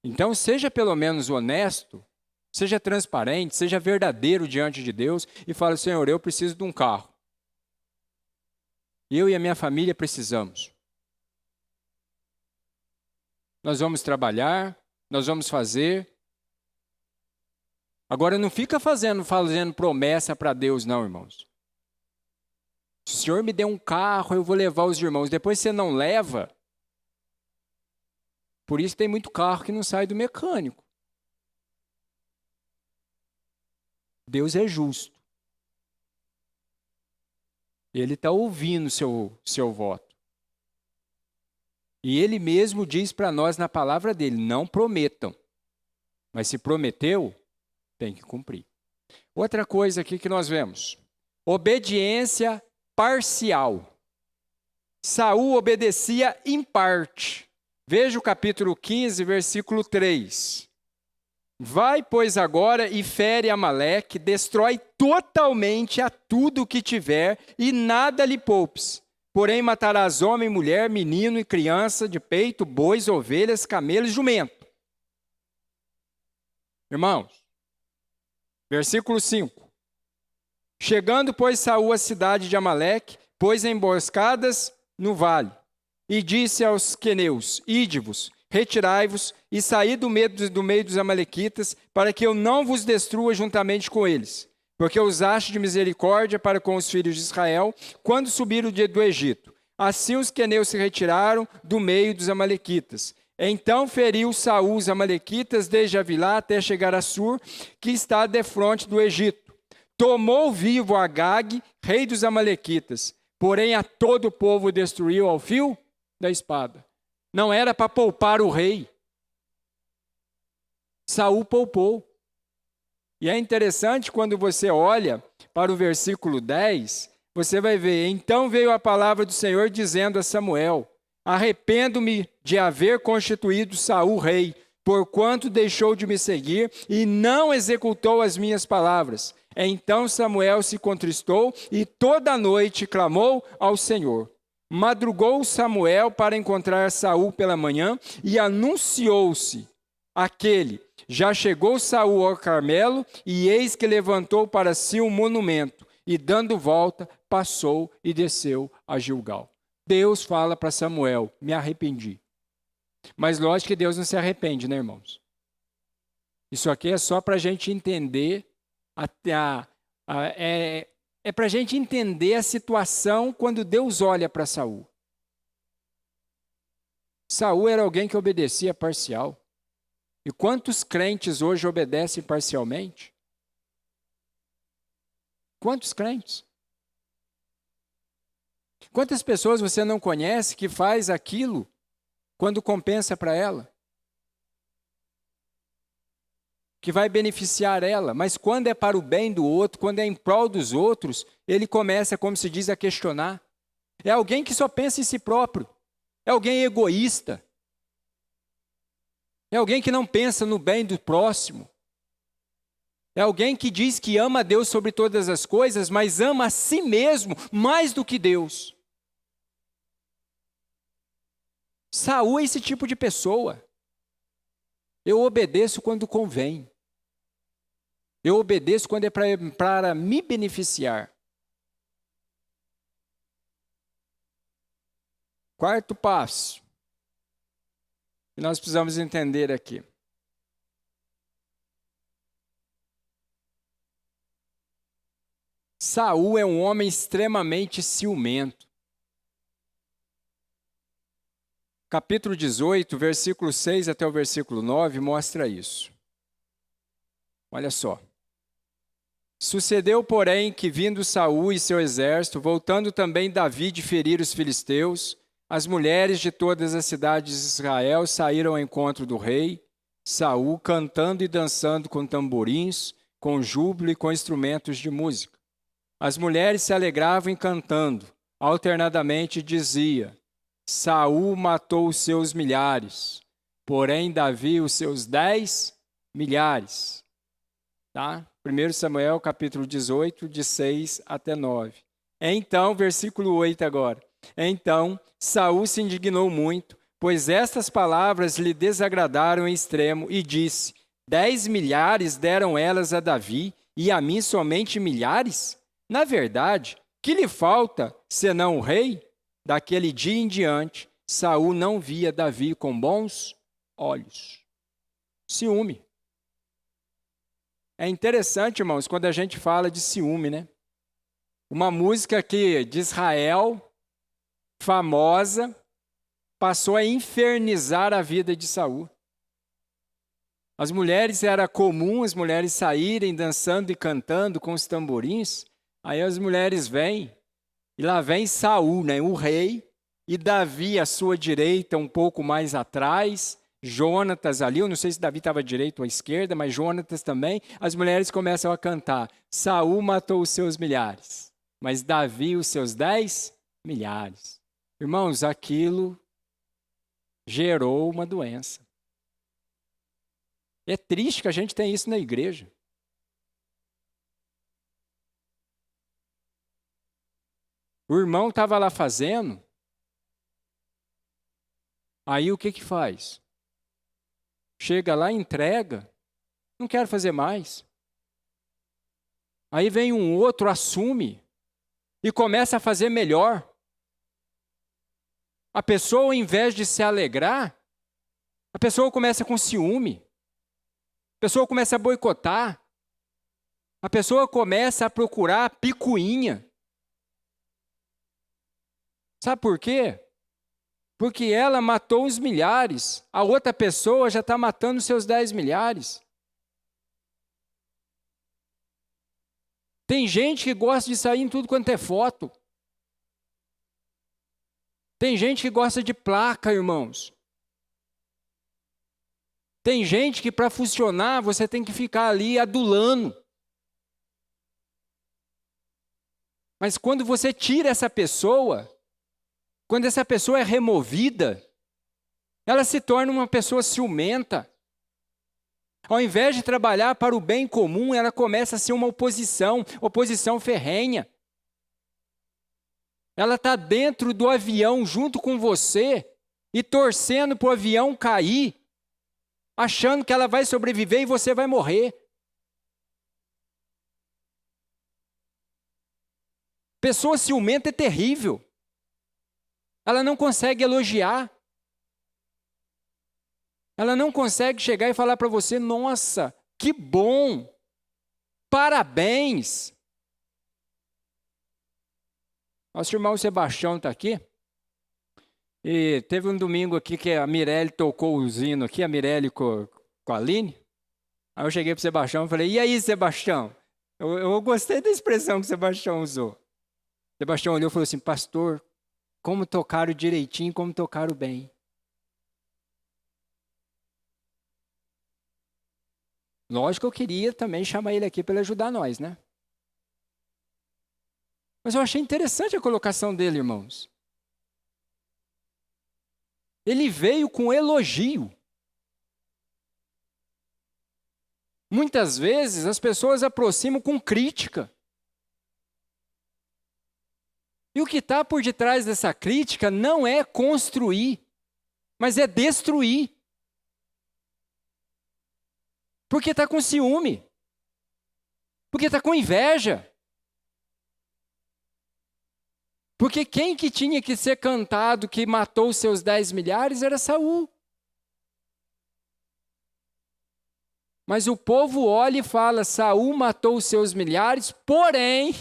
Então, seja pelo menos honesto, seja transparente, seja verdadeiro diante de Deus e fale: Senhor, eu preciso de um carro. Eu e a minha família precisamos. Nós vamos trabalhar, nós vamos fazer. Agora não fica fazendo promessa para Deus, não, irmãos. Se o Senhor me der um carro, eu vou levar os irmãos. Depois você não leva. Por isso tem muito carro que não sai do mecânico. Deus é justo. Ele está ouvindo o seu voto. E Ele mesmo diz para nós na palavra dele, não prometam. Mas se prometeu, tem que cumprir. Outra coisa aqui que nós vemos. Obediência parcial. Saul obedecia em parte. Veja o capítulo 15, versículo 3. Vai, pois, agora e fere Amaleque, destrói totalmente a tudo o que tiver, e nada lhe poupes. Porém, matarás homem, mulher, menino e criança, de peito, bois, ovelhas, camelos e jumento. Irmãos, versículo 5. Chegando, pois, Saul à cidade de Amaleque, pôs emboscadas no vale, e disse aos queneus, ide-vos, retirai-vos e saí do meio dos amalequitas, para que eu não vos destrua juntamente com eles. Porque usaste de misericórdia para com os filhos de Israel, quando subiram do Egito. Assim os queneus se retiraram do meio dos amalequitas. Então feriu Saul os amalequitas, desde Avilá até chegar a Sur, que está defronte do Egito. Tomou vivo Agag, rei dos amalequitas, porém a todo o povo destruiu ao fio da espada. Não era para poupar o rei. Saul poupou. E é interessante quando você olha para o versículo 10, você vai ver, então veio a palavra do Senhor dizendo a Samuel, arrependo-me de haver constituído Saul rei, porquanto deixou de me seguir e não executou as minhas palavras. Então Samuel se contristou e toda a noite clamou ao Senhor. Madrugou Samuel para encontrar Saul pela manhã e anunciou-se aquele. Já chegou Saul ao Carmelo e eis que levantou para si um monumento e dando volta passou e desceu a Gilgal. Deus fala para Samuel, me arrependi. Mas lógico que Deus não se arrepende, né, irmãos? Isso aqui é só para a gente entender é para a gente entender a situação quando Deus olha para Saul. Saul era alguém que obedecia parcial. E quantos crentes hoje obedecem parcialmente? Quantos crentes? Quantas pessoas você não conhece que faz aquilo quando compensa para ela? Que vai beneficiar ela, mas quando é para o bem do outro, quando é em prol dos outros, ele começa, como se diz, a questionar. É alguém que só pensa em si próprio. É alguém egoísta. É alguém que não pensa no bem do próximo. É alguém que diz que ama a Deus sobre todas as coisas, mas ama a si mesmo mais do que Deus. Saul é esse tipo de pessoa. Eu obedeço quando convém. Eu obedeço quando é para me beneficiar. Quarto passo que nós precisamos entender aqui. Saul é um homem extremamente ciumento. Capítulo 18, versículo 6 até o versículo 9 mostra isso. Olha só. Sucedeu, porém, que vindo Saul e seu exército, voltando também Davi de ferir os filisteus, as mulheres de todas as cidades de Israel saíram ao encontro do rei, Saul, cantando e dançando com tamborins, com júbilo e com instrumentos de música. As mulheres se alegravam e cantando, alternadamente dizia, Saul matou os seus milhares, porém Davi os seus 10 milhares. Tá? 1 Samuel, capítulo 18, de 6 até 9. Então, versículo 8 agora. Então, Saul se indignou muito, pois estas palavras lhe desagradaram em extremo, e disse, 10 milhares deram elas a Davi, e a mim somente milhares? Na verdade, que lhe falta, senão o rei? Daquele dia em diante, Saul não via Davi com bons olhos. Ciúme. É interessante, irmãos, quando a gente fala de ciúme, né? Uma música aqui de Israel, famosa, passou a infernizar a vida de Saul. As mulheres, era comum as mulheres saírem dançando e cantando com os tamborins. Aí as mulheres vêm, e lá vem Saul, né, o rei, e Davi à sua direita, um pouco mais atrás, Jonatas ali, eu não sei se Davi estava à direita ou à esquerda, mas Jonatas também. As mulheres começam a cantar: Saul matou os seus milhares, mas Davi os seus 10 milhares. Irmãos, aquilo gerou uma doença. É triste que a gente tenha isso na igreja. O irmão estava lá fazendo, aí o que que faz? Chega lá, entrega, não quero fazer mais. Aí vem um outro, assume e começa a fazer melhor. A pessoa, ao invés de se alegrar, a pessoa começa com ciúme. A pessoa começa a boicotar. A pessoa começa a procurar picuinha. Sabe por quê? Porque ela matou os milhares. A outra pessoa já está matando seus 10 milhares. Tem gente que gosta de sair em tudo quanto é foto. Tem gente que gosta de placa, irmãos. Tem gente que para funcionar você tem que ficar ali adulando. Mas quando você tira essa pessoa, quando essa pessoa é removida, ela se torna uma pessoa ciumenta. Ao invés de trabalhar para o bem comum, ela começa a ser uma oposição ferrenha. Ela está dentro do avião junto com você e torcendo para o avião cair, achando que ela vai sobreviver e você vai morrer. Pessoa ciumenta é terrível. Ela não consegue elogiar. Ela não consegue chegar e falar para você: nossa, que bom, parabéns. Nosso irmão Sebastião está aqui. E teve um domingo aqui que a Mirelle tocou o hino aqui, a Mirelle com a Aline. Aí eu cheguei para o Sebastião e falei: e aí, Sebastião? Eu gostei da expressão que o Sebastião usou. O Sebastião olhou e falou assim: pastor, como tocaram direitinho, como tocaram bem. Lógico que eu queria também chamar ele aqui para ele ajudar nós, né? Mas eu achei interessante a colocação dele, irmãos. Ele veio com elogio. Muitas vezes as pessoas aproximam com crítica. E o que está por detrás dessa crítica não é construir, mas é destruir. Porque está com ciúme. Porque está com inveja. Porque quem que tinha que ser cantado que matou os seus 10 milhares era Saul. Mas o povo olha e fala: Saul matou os seus milhares, porém,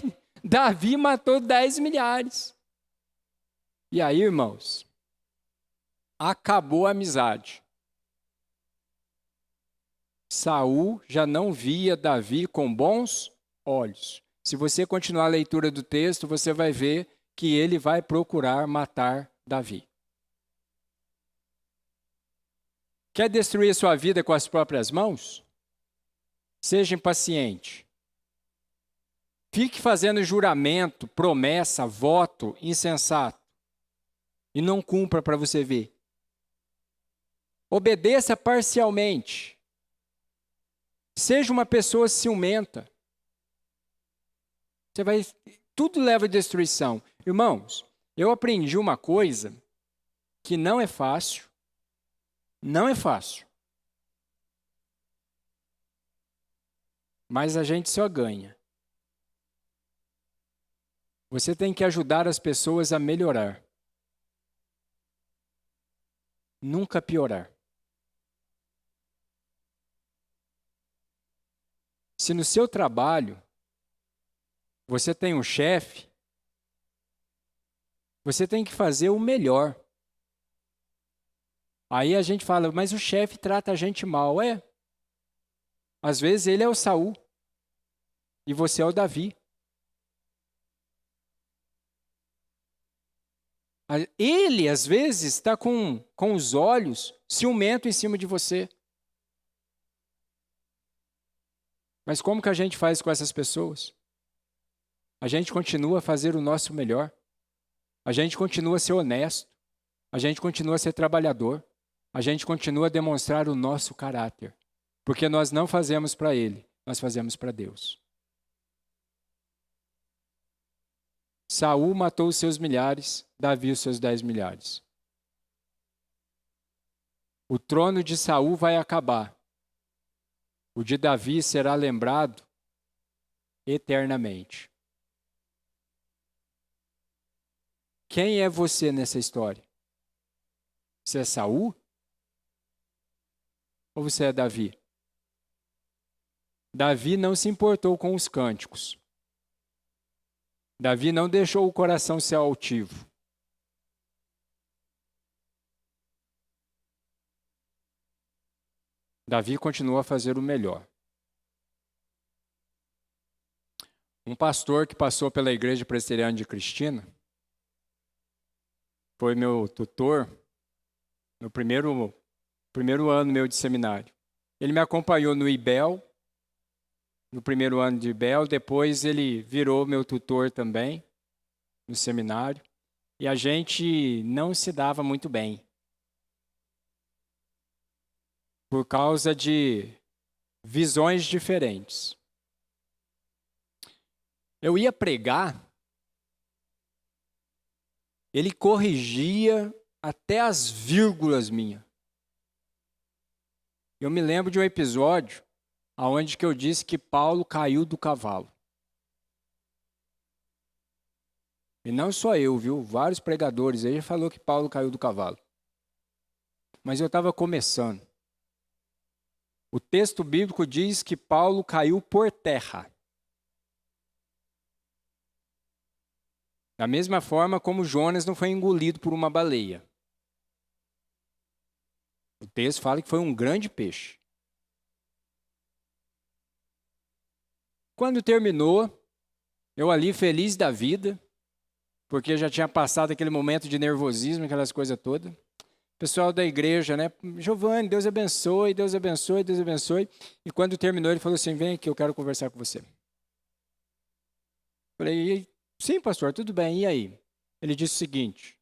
Davi matou 10 milhares. E aí, irmãos, acabou a amizade. Saul já não via Davi com bons olhos. Se você continuar a leitura do texto, você vai ver que ele vai procurar matar Davi. Quer destruir sua vida com as próprias mãos? Seja impaciente. Fique fazendo juramento, promessa, voto insensato. E não cumpra para você ver. Obedeça parcialmente. Seja uma pessoa ciumenta. Tudo leva à destruição. Irmãos, eu aprendi uma coisa que não é fácil. Não é fácil. Mas a gente só ganha. Você tem que ajudar as pessoas a melhorar. Nunca piorar. Se no seu trabalho você tem um chefe, você tem que fazer o melhor. Aí a gente fala, mas o chefe trata a gente mal. Às vezes ele é o Saul e você é o Davi. Ele, às vezes, está com os olhos ciumento em cima de você. Mas como que a gente faz com essas pessoas? A gente continua a fazer o nosso melhor. A gente continua a ser honesto. A gente continua a ser trabalhador. A gente continua a demonstrar o nosso caráter. Porque nós não fazemos para ele, nós fazemos para Deus. Saul matou os seus milhares, Davi os seus 10 milhares. O trono de Saul vai acabar. O de Davi será lembrado eternamente. Quem é você nessa história? Você é Saul? Ou você é Davi? Davi não se importou com os cânticos. Davi não deixou o coração ser altivo. Davi continuou a fazer o melhor. Um pastor que passou pela Igreja Presbiteriana de Cristina foi meu tutor no primeiro ano meu de seminário. Ele me acompanhou no IBEL, no primeiro ano de IBEL, depois ele virou meu tutor também no seminário, e a gente não se dava muito bem, por causa de visões diferentes. Eu ia pregar, ele corrigia até as vírgulas minhas. Eu me lembro de um episódio onde que eu disse que Paulo caiu do cavalo. E não só eu, viu? Vários pregadores aí já falaram que Paulo caiu do cavalo. Mas eu estava começando. O texto bíblico diz que Paulo caiu por terra. Da mesma forma como Jonas não foi engolido por uma baleia. O texto fala que foi um grande peixe. Quando terminou, eu ali feliz da vida, porque já tinha passado aquele momento de nervosismo, aquelas coisas todas. Pessoal da igreja, né? Giovanni, Deus abençoe, Deus abençoe, Deus abençoe. E quando terminou, ele falou assim, vem aqui, eu quero conversar com você. Falei, sim, pastor, tudo bem, e aí? Ele disse o seguinte,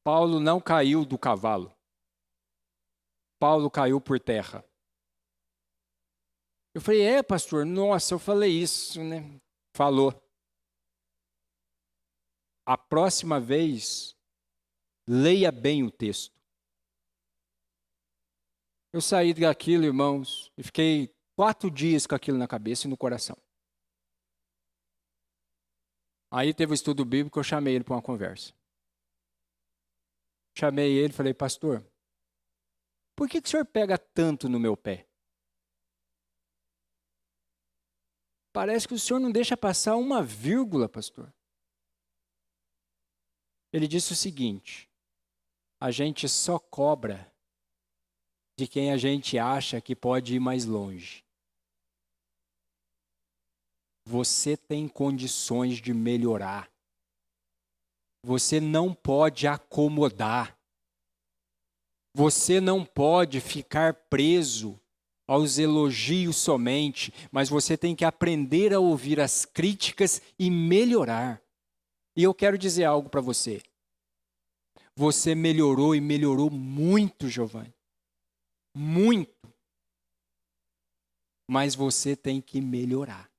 Paulo não caiu do cavalo. Paulo caiu por terra. Eu falei, pastor, nossa, eu falei isso, né? Falou. A próxima vez, leia bem o texto. Eu saí daquilo, irmãos, e fiquei 4 dias com aquilo na cabeça e no coração. Aí teve o estudo bíblico, eu chamei ele para uma conversa. Chamei ele e falei, pastor, por que o senhor pega tanto no meu pé? Parece que o senhor não deixa passar uma vírgula, pastor. Ele disse o seguinte, a gente só cobra de quem a gente acha que pode ir mais longe. Você tem condições de melhorar. Você não pode acomodar. Você não pode ficar preso aos elogios somente, mas você tem que aprender a ouvir as críticas e melhorar. E eu quero dizer algo para você. Você melhorou e melhorou muito, Giovanni. Muito. Mas você tem que melhorar.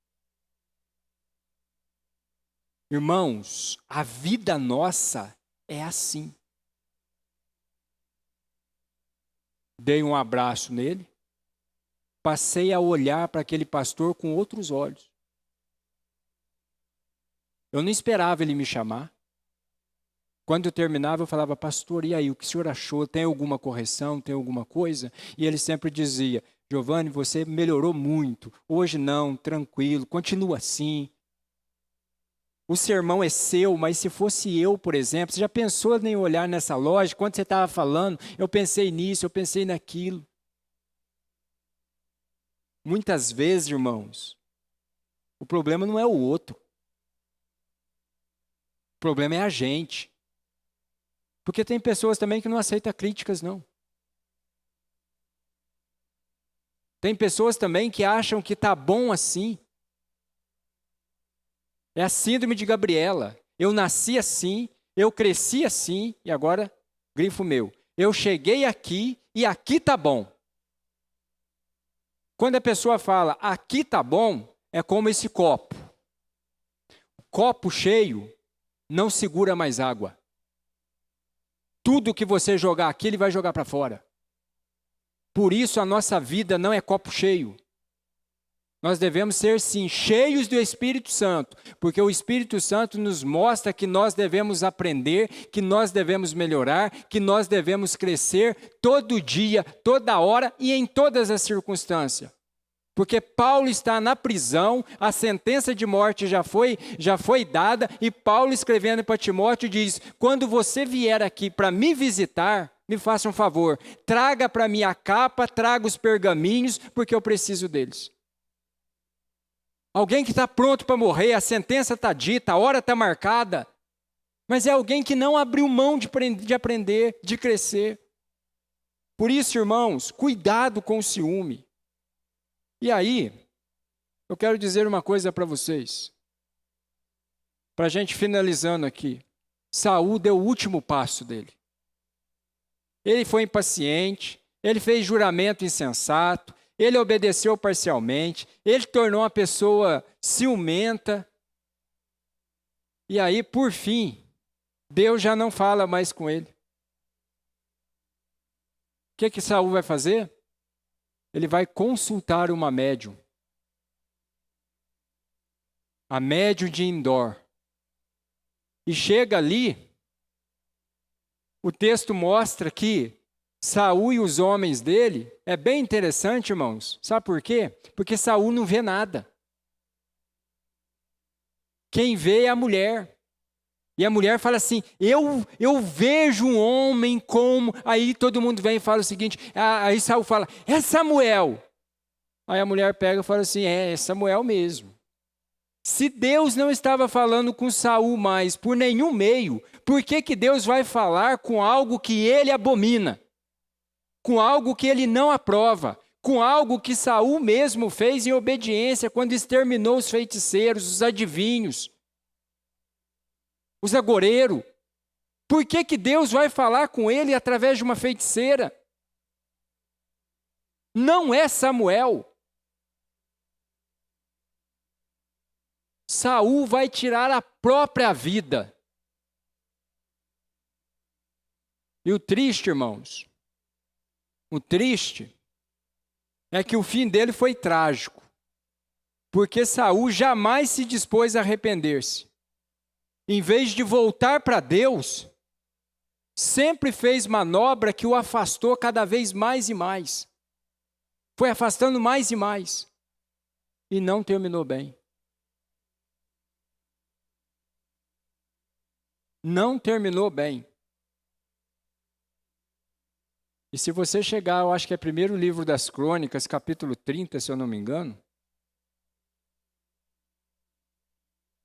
Irmãos, a vida nossa é assim. Dei um abraço nele. Passei a olhar para aquele pastor com outros olhos. Eu não esperava ele me chamar. Quando eu terminava, eu falava, pastor, e aí, o que o senhor achou? Tem alguma correção? Tem alguma coisa? E ele sempre dizia, Giovanni, você melhorou muito. Hoje não, tranquilo, continua assim. o sermão é seu, mas se fosse eu, por exemplo, você já pensou em olhar nessa lógica? Quando você estava falando, eu pensei nisso, eu pensei naquilo. Muitas vezes, irmãos, o problema não é o outro. O problema é a gente. Porque tem pessoas também que não aceitam críticas, não. Tem pessoas também que acham que está bom assim. É a síndrome de Gabriela. Eu nasci assim, eu cresci assim, e agora, grifo meu. Eu cheguei aqui e aqui está bom. Quando a pessoa fala, aqui está bom, é como esse copo. O copo cheio não segura mais água. Tudo que você jogar aqui, ele vai jogar para fora. Por isso a nossa vida não é copo cheio. Nós devemos ser, sim, cheios do Espírito Santo, porque o Espírito Santo nos mostra que nós devemos aprender, que nós devemos melhorar, que nós devemos crescer todo dia, toda hora e em todas as circunstâncias. Porque Paulo está na prisão, a sentença de morte já foi dada, e Paulo escrevendo para Timóteo diz, quando você vier aqui para me visitar, me faça um favor, traga para mim a capa, traga os pergaminhos, porque eu preciso deles. Alguém que está pronto para morrer, a sentença está dita, a hora está marcada, mas é alguém que não abriu mão de aprender, de crescer. Por isso, irmãos, cuidado com o ciúme. E aí, eu quero dizer uma coisa para vocês, para a gente finalizando aqui. Saul deu o último passo dele. Ele foi impaciente, ele fez juramento insensato, ele obedeceu parcialmente, ele tornou uma pessoa ciumenta. E aí, por fim, Deus já não fala mais com ele. O que Saul vai fazer? Ele vai consultar uma médium. A médium de Endor. E chega ali, o texto mostra que Saul e os homens dele, é bem interessante, irmãos. Sabe por quê? Porque Saul não vê nada. Quem vê é a mulher. E a mulher fala assim, eu vejo um homem como... Aí todo mundo vem e fala o seguinte, aí Saul fala, é Samuel. Aí a mulher pega e fala assim, é Samuel mesmo. Se Deus não estava falando com Saul mais por nenhum meio, por que Deus vai falar com algo que ele abomina? Com algo que ele não aprova? Com algo que Saul mesmo fez em obediência quando exterminou os feiticeiros, os adivinhos, os agoureiros? Por que Deus vai falar com ele através de uma feiticeira? Não é Samuel. Saul vai tirar a própria vida. E o triste, irmãos, o triste é que o fim dele foi trágico, porque Saul jamais se dispôs a arrepender-se. Em vez de voltar para Deus, sempre fez manobra que o afastou cada vez mais e mais. Foi afastando mais e mais. E não terminou bem. Não terminou bem. E se você chegar, eu acho que é primeiro livro das Crônicas, capítulo 30, se eu não me engano.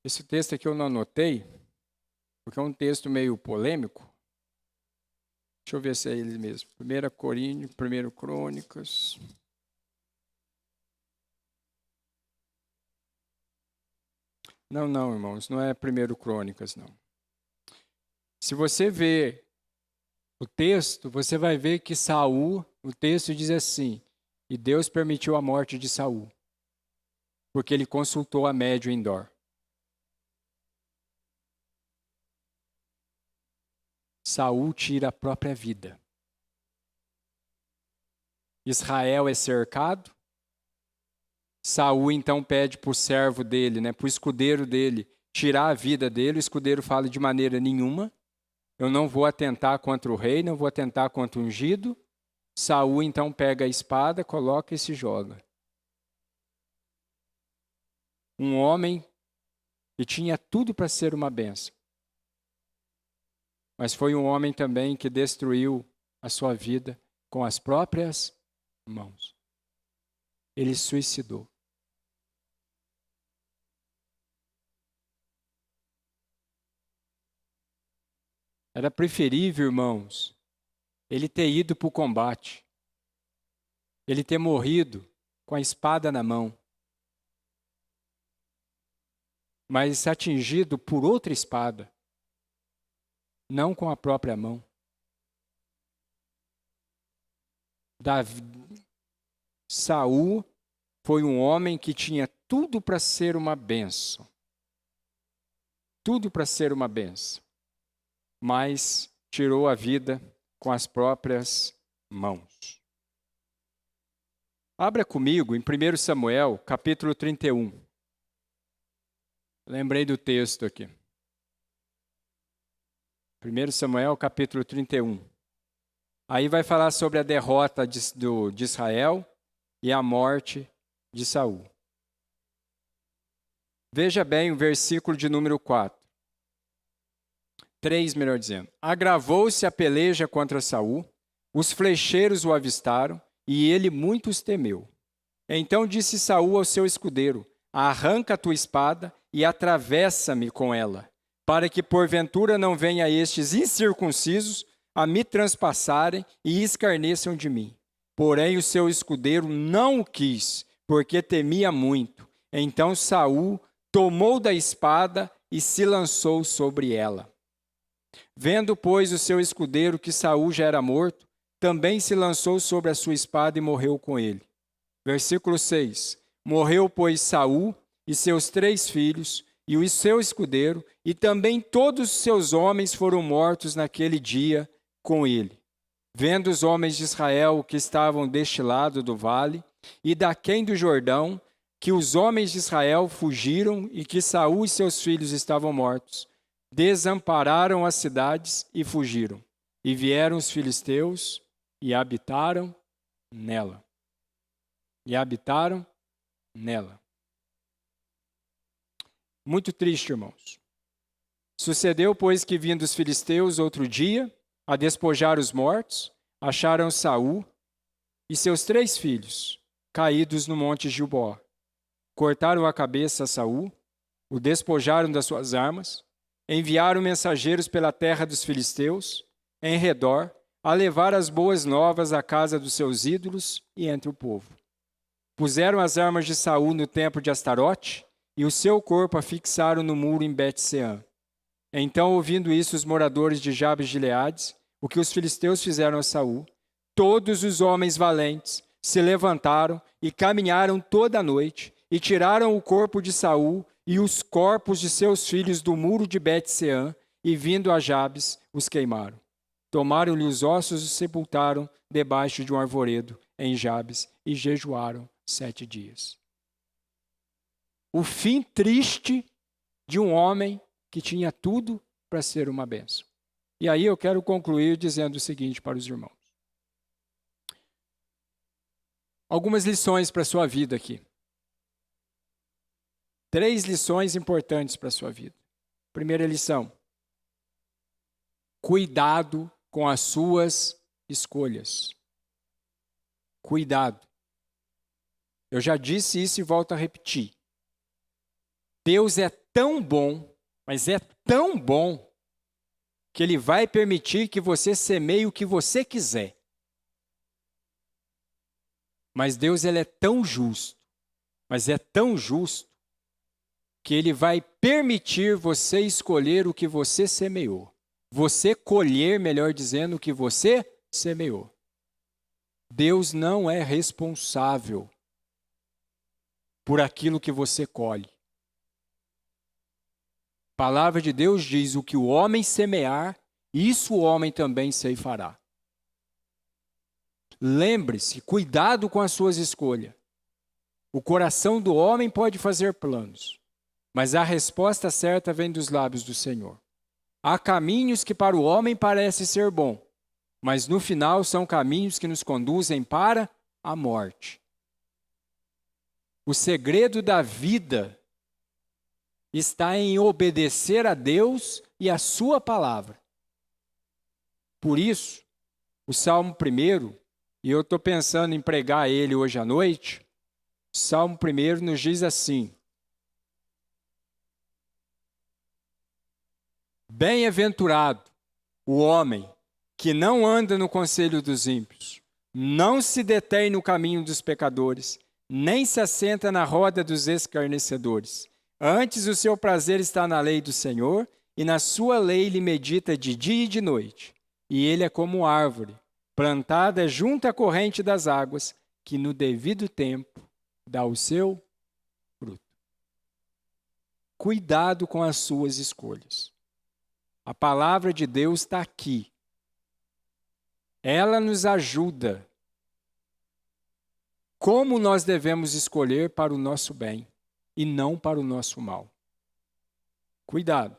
Esse texto aqui eu não anotei, porque é um texto meio polêmico. Deixa eu ver se é ele mesmo. 1 Coríntios, 1 Crônicas. Não, irmãos, não é 1 Crônicas, não. Se você ver o texto, você vai ver que Saul, o texto diz assim, e Deus permitiu a morte de Saul, porque ele consultou a médium Endor. Saul tira a própria vida. Israel é cercado. Saul então pede para o servo dele, para o escudeiro dele, tirar a vida dele. O escudeiro fala de maneira nenhuma. Eu não vou atentar contra o rei, não vou atentar contra o ungido. Saul então pega a espada, coloca e se joga. Um homem e tinha tudo para ser uma bênção. Mas foi um homem também que destruiu a sua vida com as próprias mãos. Ele suicidou. Era preferível, irmãos, ele ter ido para o combate, ele ter morrido com a espada na mão, mas atingido por outra espada, não com a própria mão. Saul foi um homem que tinha tudo para ser uma bênção. Tudo para ser uma bênção. Mas tirou a vida com as próprias mãos. Abra comigo em 1 Samuel, capítulo 31. Lembrei do texto aqui. 1 Samuel, capítulo 31. Aí vai falar sobre a derrota de Israel e a morte de Saul. Veja bem o versículo de número 4. 3, melhor dizendo. Agravou-se a peleja contra Saul, os flecheiros o avistaram, e ele muito os temeu. Então disse Saul ao seu escudeiro: arranca a tua espada e atravessa-me com ela, para que porventura não venha estes incircuncisos a me transpassarem e escarneçam de mim. Porém o seu escudeiro não o quis, porque temia muito. Então Saul tomou da espada e se lançou sobre ela. Vendo, pois, o seu escudeiro que Saul já era morto, também se lançou sobre a sua espada e morreu com ele. Versículo 6. Morreu, pois, Saul e seus 3 filhos, e o seu escudeiro, e também todos os seus homens foram mortos naquele dia com ele. Vendo os homens de Israel que estavam deste lado do vale, e daquém do Jordão, que os homens de Israel fugiram e que Saul e seus filhos estavam mortos, desampararam as cidades e fugiram. E vieram os filisteus e habitaram nela. E habitaram nela. Muito triste, irmãos. Sucedeu, pois, que vindo os filisteus outro dia a despojar os mortos, acharam Saul e seus 3 filhos caídos no monte Gilboá. Cortaram a cabeça a Saul, o despojaram das suas armas, enviaram mensageiros pela terra dos filisteus, em redor, a levar as boas novas à casa dos seus ídolos e entre o povo. Puseram as armas de Saul no templo de Astarote, e o seu corpo afixaram no muro em Bet-Seã. Então, ouvindo isso, os moradores de Jabes de Gileade, o que os filisteus fizeram a Saul, todos os homens valentes se levantaram e caminharam toda a noite, e tiraram o corpo de Saul e os corpos de seus filhos do muro de Bet-Seã, e vindo a Jabes, os queimaram. Tomaram-lhe os ossos e sepultaram debaixo de um arvoredo em Jabes, e jejuaram 7 dias. O fim triste de um homem que tinha tudo para ser uma bênção. E aí eu quero concluir dizendo o seguinte para os irmãos. Algumas lições para a sua vida aqui. 3 lições importantes para a sua vida. Primeira lição: cuidado com as suas escolhas. Cuidado. Eu já disse isso e volto a repetir. Deus é tão bom, mas é tão bom, que Ele vai permitir que você semeie o que você quiser. Mas Deus, Ele é tão justo, mas é tão justo, que Ele vai permitir você escolher o que você semeou. Você colher, melhor dizendo, o que você semeou. Deus não é responsável por aquilo que você colhe. A palavra de Deus diz: o que o homem semear, isso o homem também ceifará. Lembre-se, cuidado com as suas escolhas. O coração do homem pode fazer planos, mas a resposta certa vem dos lábios do Senhor. Há caminhos que para o homem parece ser bom, mas no final são caminhos que nos conduzem para a morte. O segredo da vida está em obedecer a Deus e a sua palavra. Por isso, o Salmo 1, e eu estou pensando em pregar ele hoje à noite, o Salmo 1 nos diz assim: bem-aventurado o homem que não anda no conselho dos ímpios, não se detém no caminho dos pecadores, nem se assenta na roda dos escarnecedores. Antes o seu prazer está na lei do Senhor, e na sua lei ele medita de dia e de noite. E ele é como árvore, plantada junto à corrente das águas, que no devido tempo dá o seu fruto. Cuidado com as suas escolhas. A palavra de Deus está aqui. Ela nos ajuda. Como nós devemos escolher para o nosso bem e não para o nosso mal. Cuidado.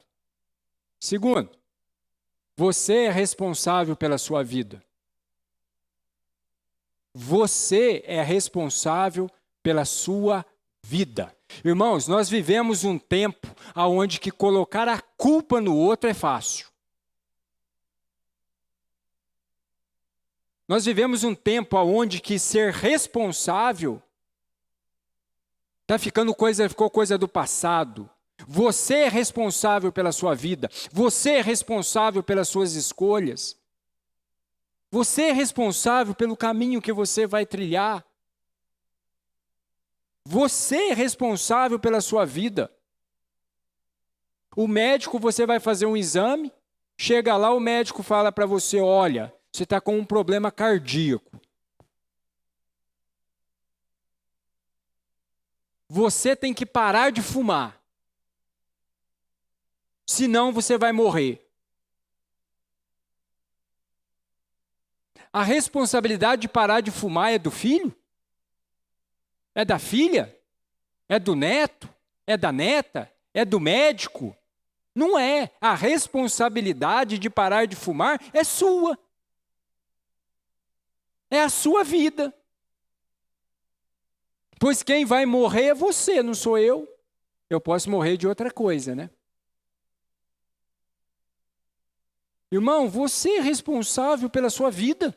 Segundo, você é responsável pela sua vida. Você é responsável pela sua vida. Irmãos, nós vivemos um tempo onde que colocar a culpa no outro é fácil. Nós vivemos um tempo onde que ser responsável ficou coisa do passado. Você é responsável pela sua vida. Você é responsável pelas suas escolhas. Você é responsável pelo caminho que você vai trilhar. Você é responsável pela sua vida. O médico, você vai fazer um exame, chega lá, o médico fala para você: olha, você está com um problema cardíaco. Você tem que parar de fumar. Senão você vai morrer. A responsabilidade de parar de fumar é do filho? É da filha? É do neto? É da neta? É do médico? Não é. A responsabilidade de parar de fumar é sua. É a sua vida. Pois quem vai morrer é você, não sou eu. Eu posso morrer de outra coisa, né? Irmão, você é responsável pela sua vida.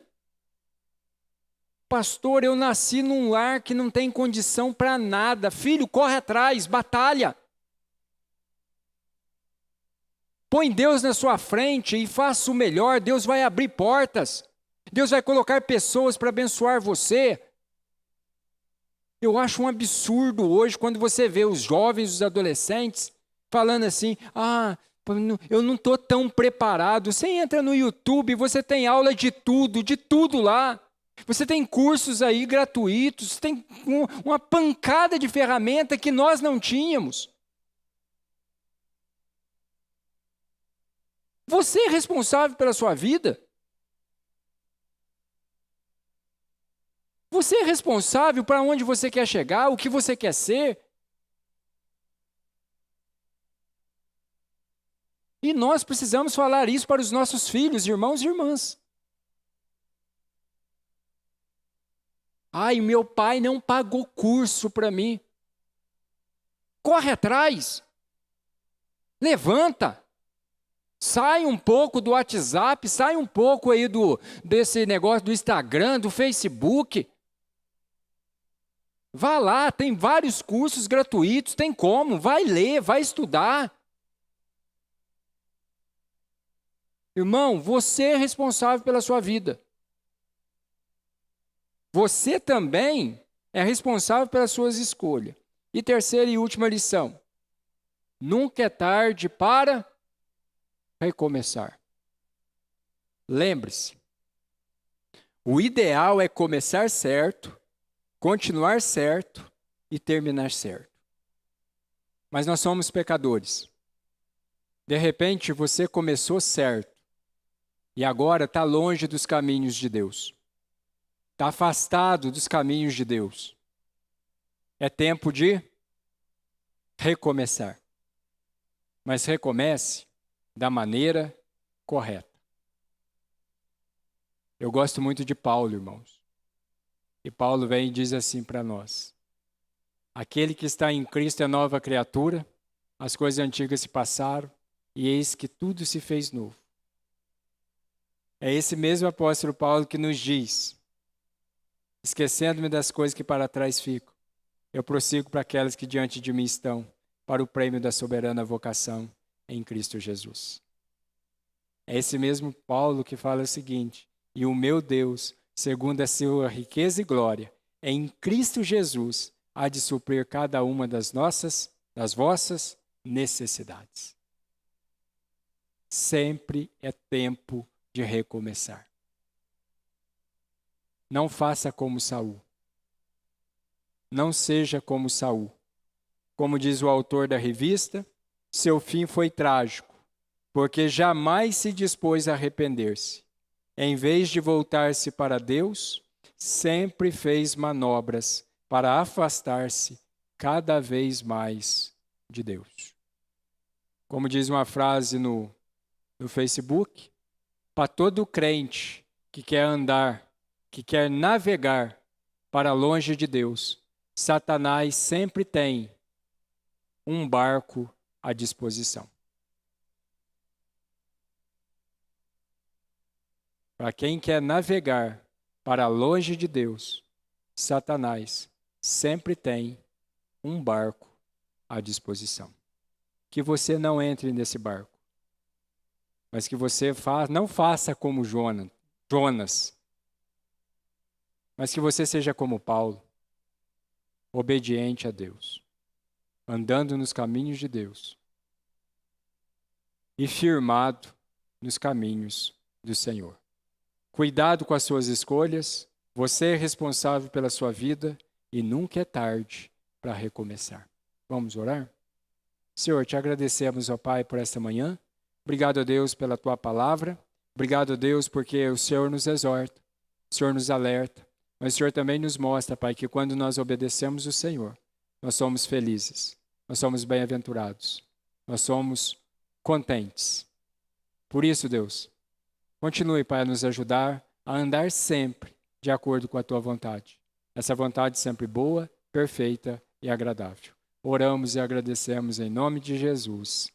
Pastor, eu nasci num lar que não tem condição para nada. Filho, corre atrás, batalha. Põe Deus na sua frente e faça o melhor. Deus vai abrir portas. Deus vai colocar pessoas para abençoar você. Eu acho um absurdo hoje quando você vê os jovens, os adolescentes, falando assim: eu não estou tão preparado. Você entra no YouTube, você tem aula de tudo lá. Você tem cursos aí gratuitos, tem uma pancada de ferramenta que nós não tínhamos. Você é responsável pela sua vida. Você é responsável para onde você quer chegar, o que você quer ser. E nós precisamos falar isso para os nossos filhos, irmãos e irmãs. Meu pai não pagou curso para mim. Corre atrás. Levanta. Sai um pouco do WhatsApp, sai um pouco aí desse negócio do Instagram, do Facebook. Vá lá, tem vários cursos gratuitos, tem como, vai ler, vai estudar. Irmão, você é responsável pela sua vida. Você também é responsável pelas suas escolhas. E terceira e última lição: nunca é tarde para recomeçar. Lembre-se, o ideal é começar certo, continuar certo e terminar certo. Mas nós somos pecadores. De repente você começou certo e agora está longe dos caminhos de Deus. Está afastado dos caminhos de Deus. É tempo de recomeçar. Mas recomece da maneira correta. Eu gosto muito de Paulo, irmãos. E Paulo vem e diz assim para nós: aquele que está em Cristo é nova criatura, as coisas antigas se passaram e eis que tudo se fez novo. É esse mesmo apóstolo Paulo que nos diz: esquecendo-me das coisas que para trás ficam, eu prossigo para aquelas que diante de mim estão, para o prêmio da soberana vocação em Cristo Jesus. É esse mesmo Paulo que fala o seguinte: e o meu Deus, segundo a sua riqueza e glória, em Cristo Jesus, há de suprir cada uma das vossas necessidades. Sempre é tempo de recomeçar. Não faça como Saul. Não seja como Saul. Como diz o autor da revista, seu fim foi trágico, porque jamais se dispôs a arrepender-se. Em vez de voltar-se para Deus, sempre fez manobras para afastar-se cada vez mais de Deus. Como diz uma frase no Facebook, para todo crente que quer andar, que quer navegar para longe de Deus, Satanás sempre tem um barco à disposição. Para quem quer navegar para longe de Deus, Satanás sempre tem um barco à disposição. Que você não entre nesse barco, mas que você não faça como Jonas, mas que você seja como Paulo, obediente a Deus, andando nos caminhos de Deus e firmado nos caminhos do Senhor. Cuidado com as suas escolhas, você é responsável pela sua vida e nunca é tarde para recomeçar. Vamos orar? Senhor, te agradecemos, ó Pai, por esta manhã. Obrigado a Deus pela tua palavra. Obrigado a Deus porque o Senhor nos exorta, o Senhor nos alerta, mas o Senhor também nos mostra, Pai, que quando nós obedecemos o Senhor, nós somos felizes, nós somos bem-aventurados, nós somos contentes. Por isso, Deus, continue, Pai, a nos ajudar a andar sempre de acordo com a tua vontade. Essa vontade sempre boa, perfeita e agradável. Oramos e agradecemos em nome de Jesus.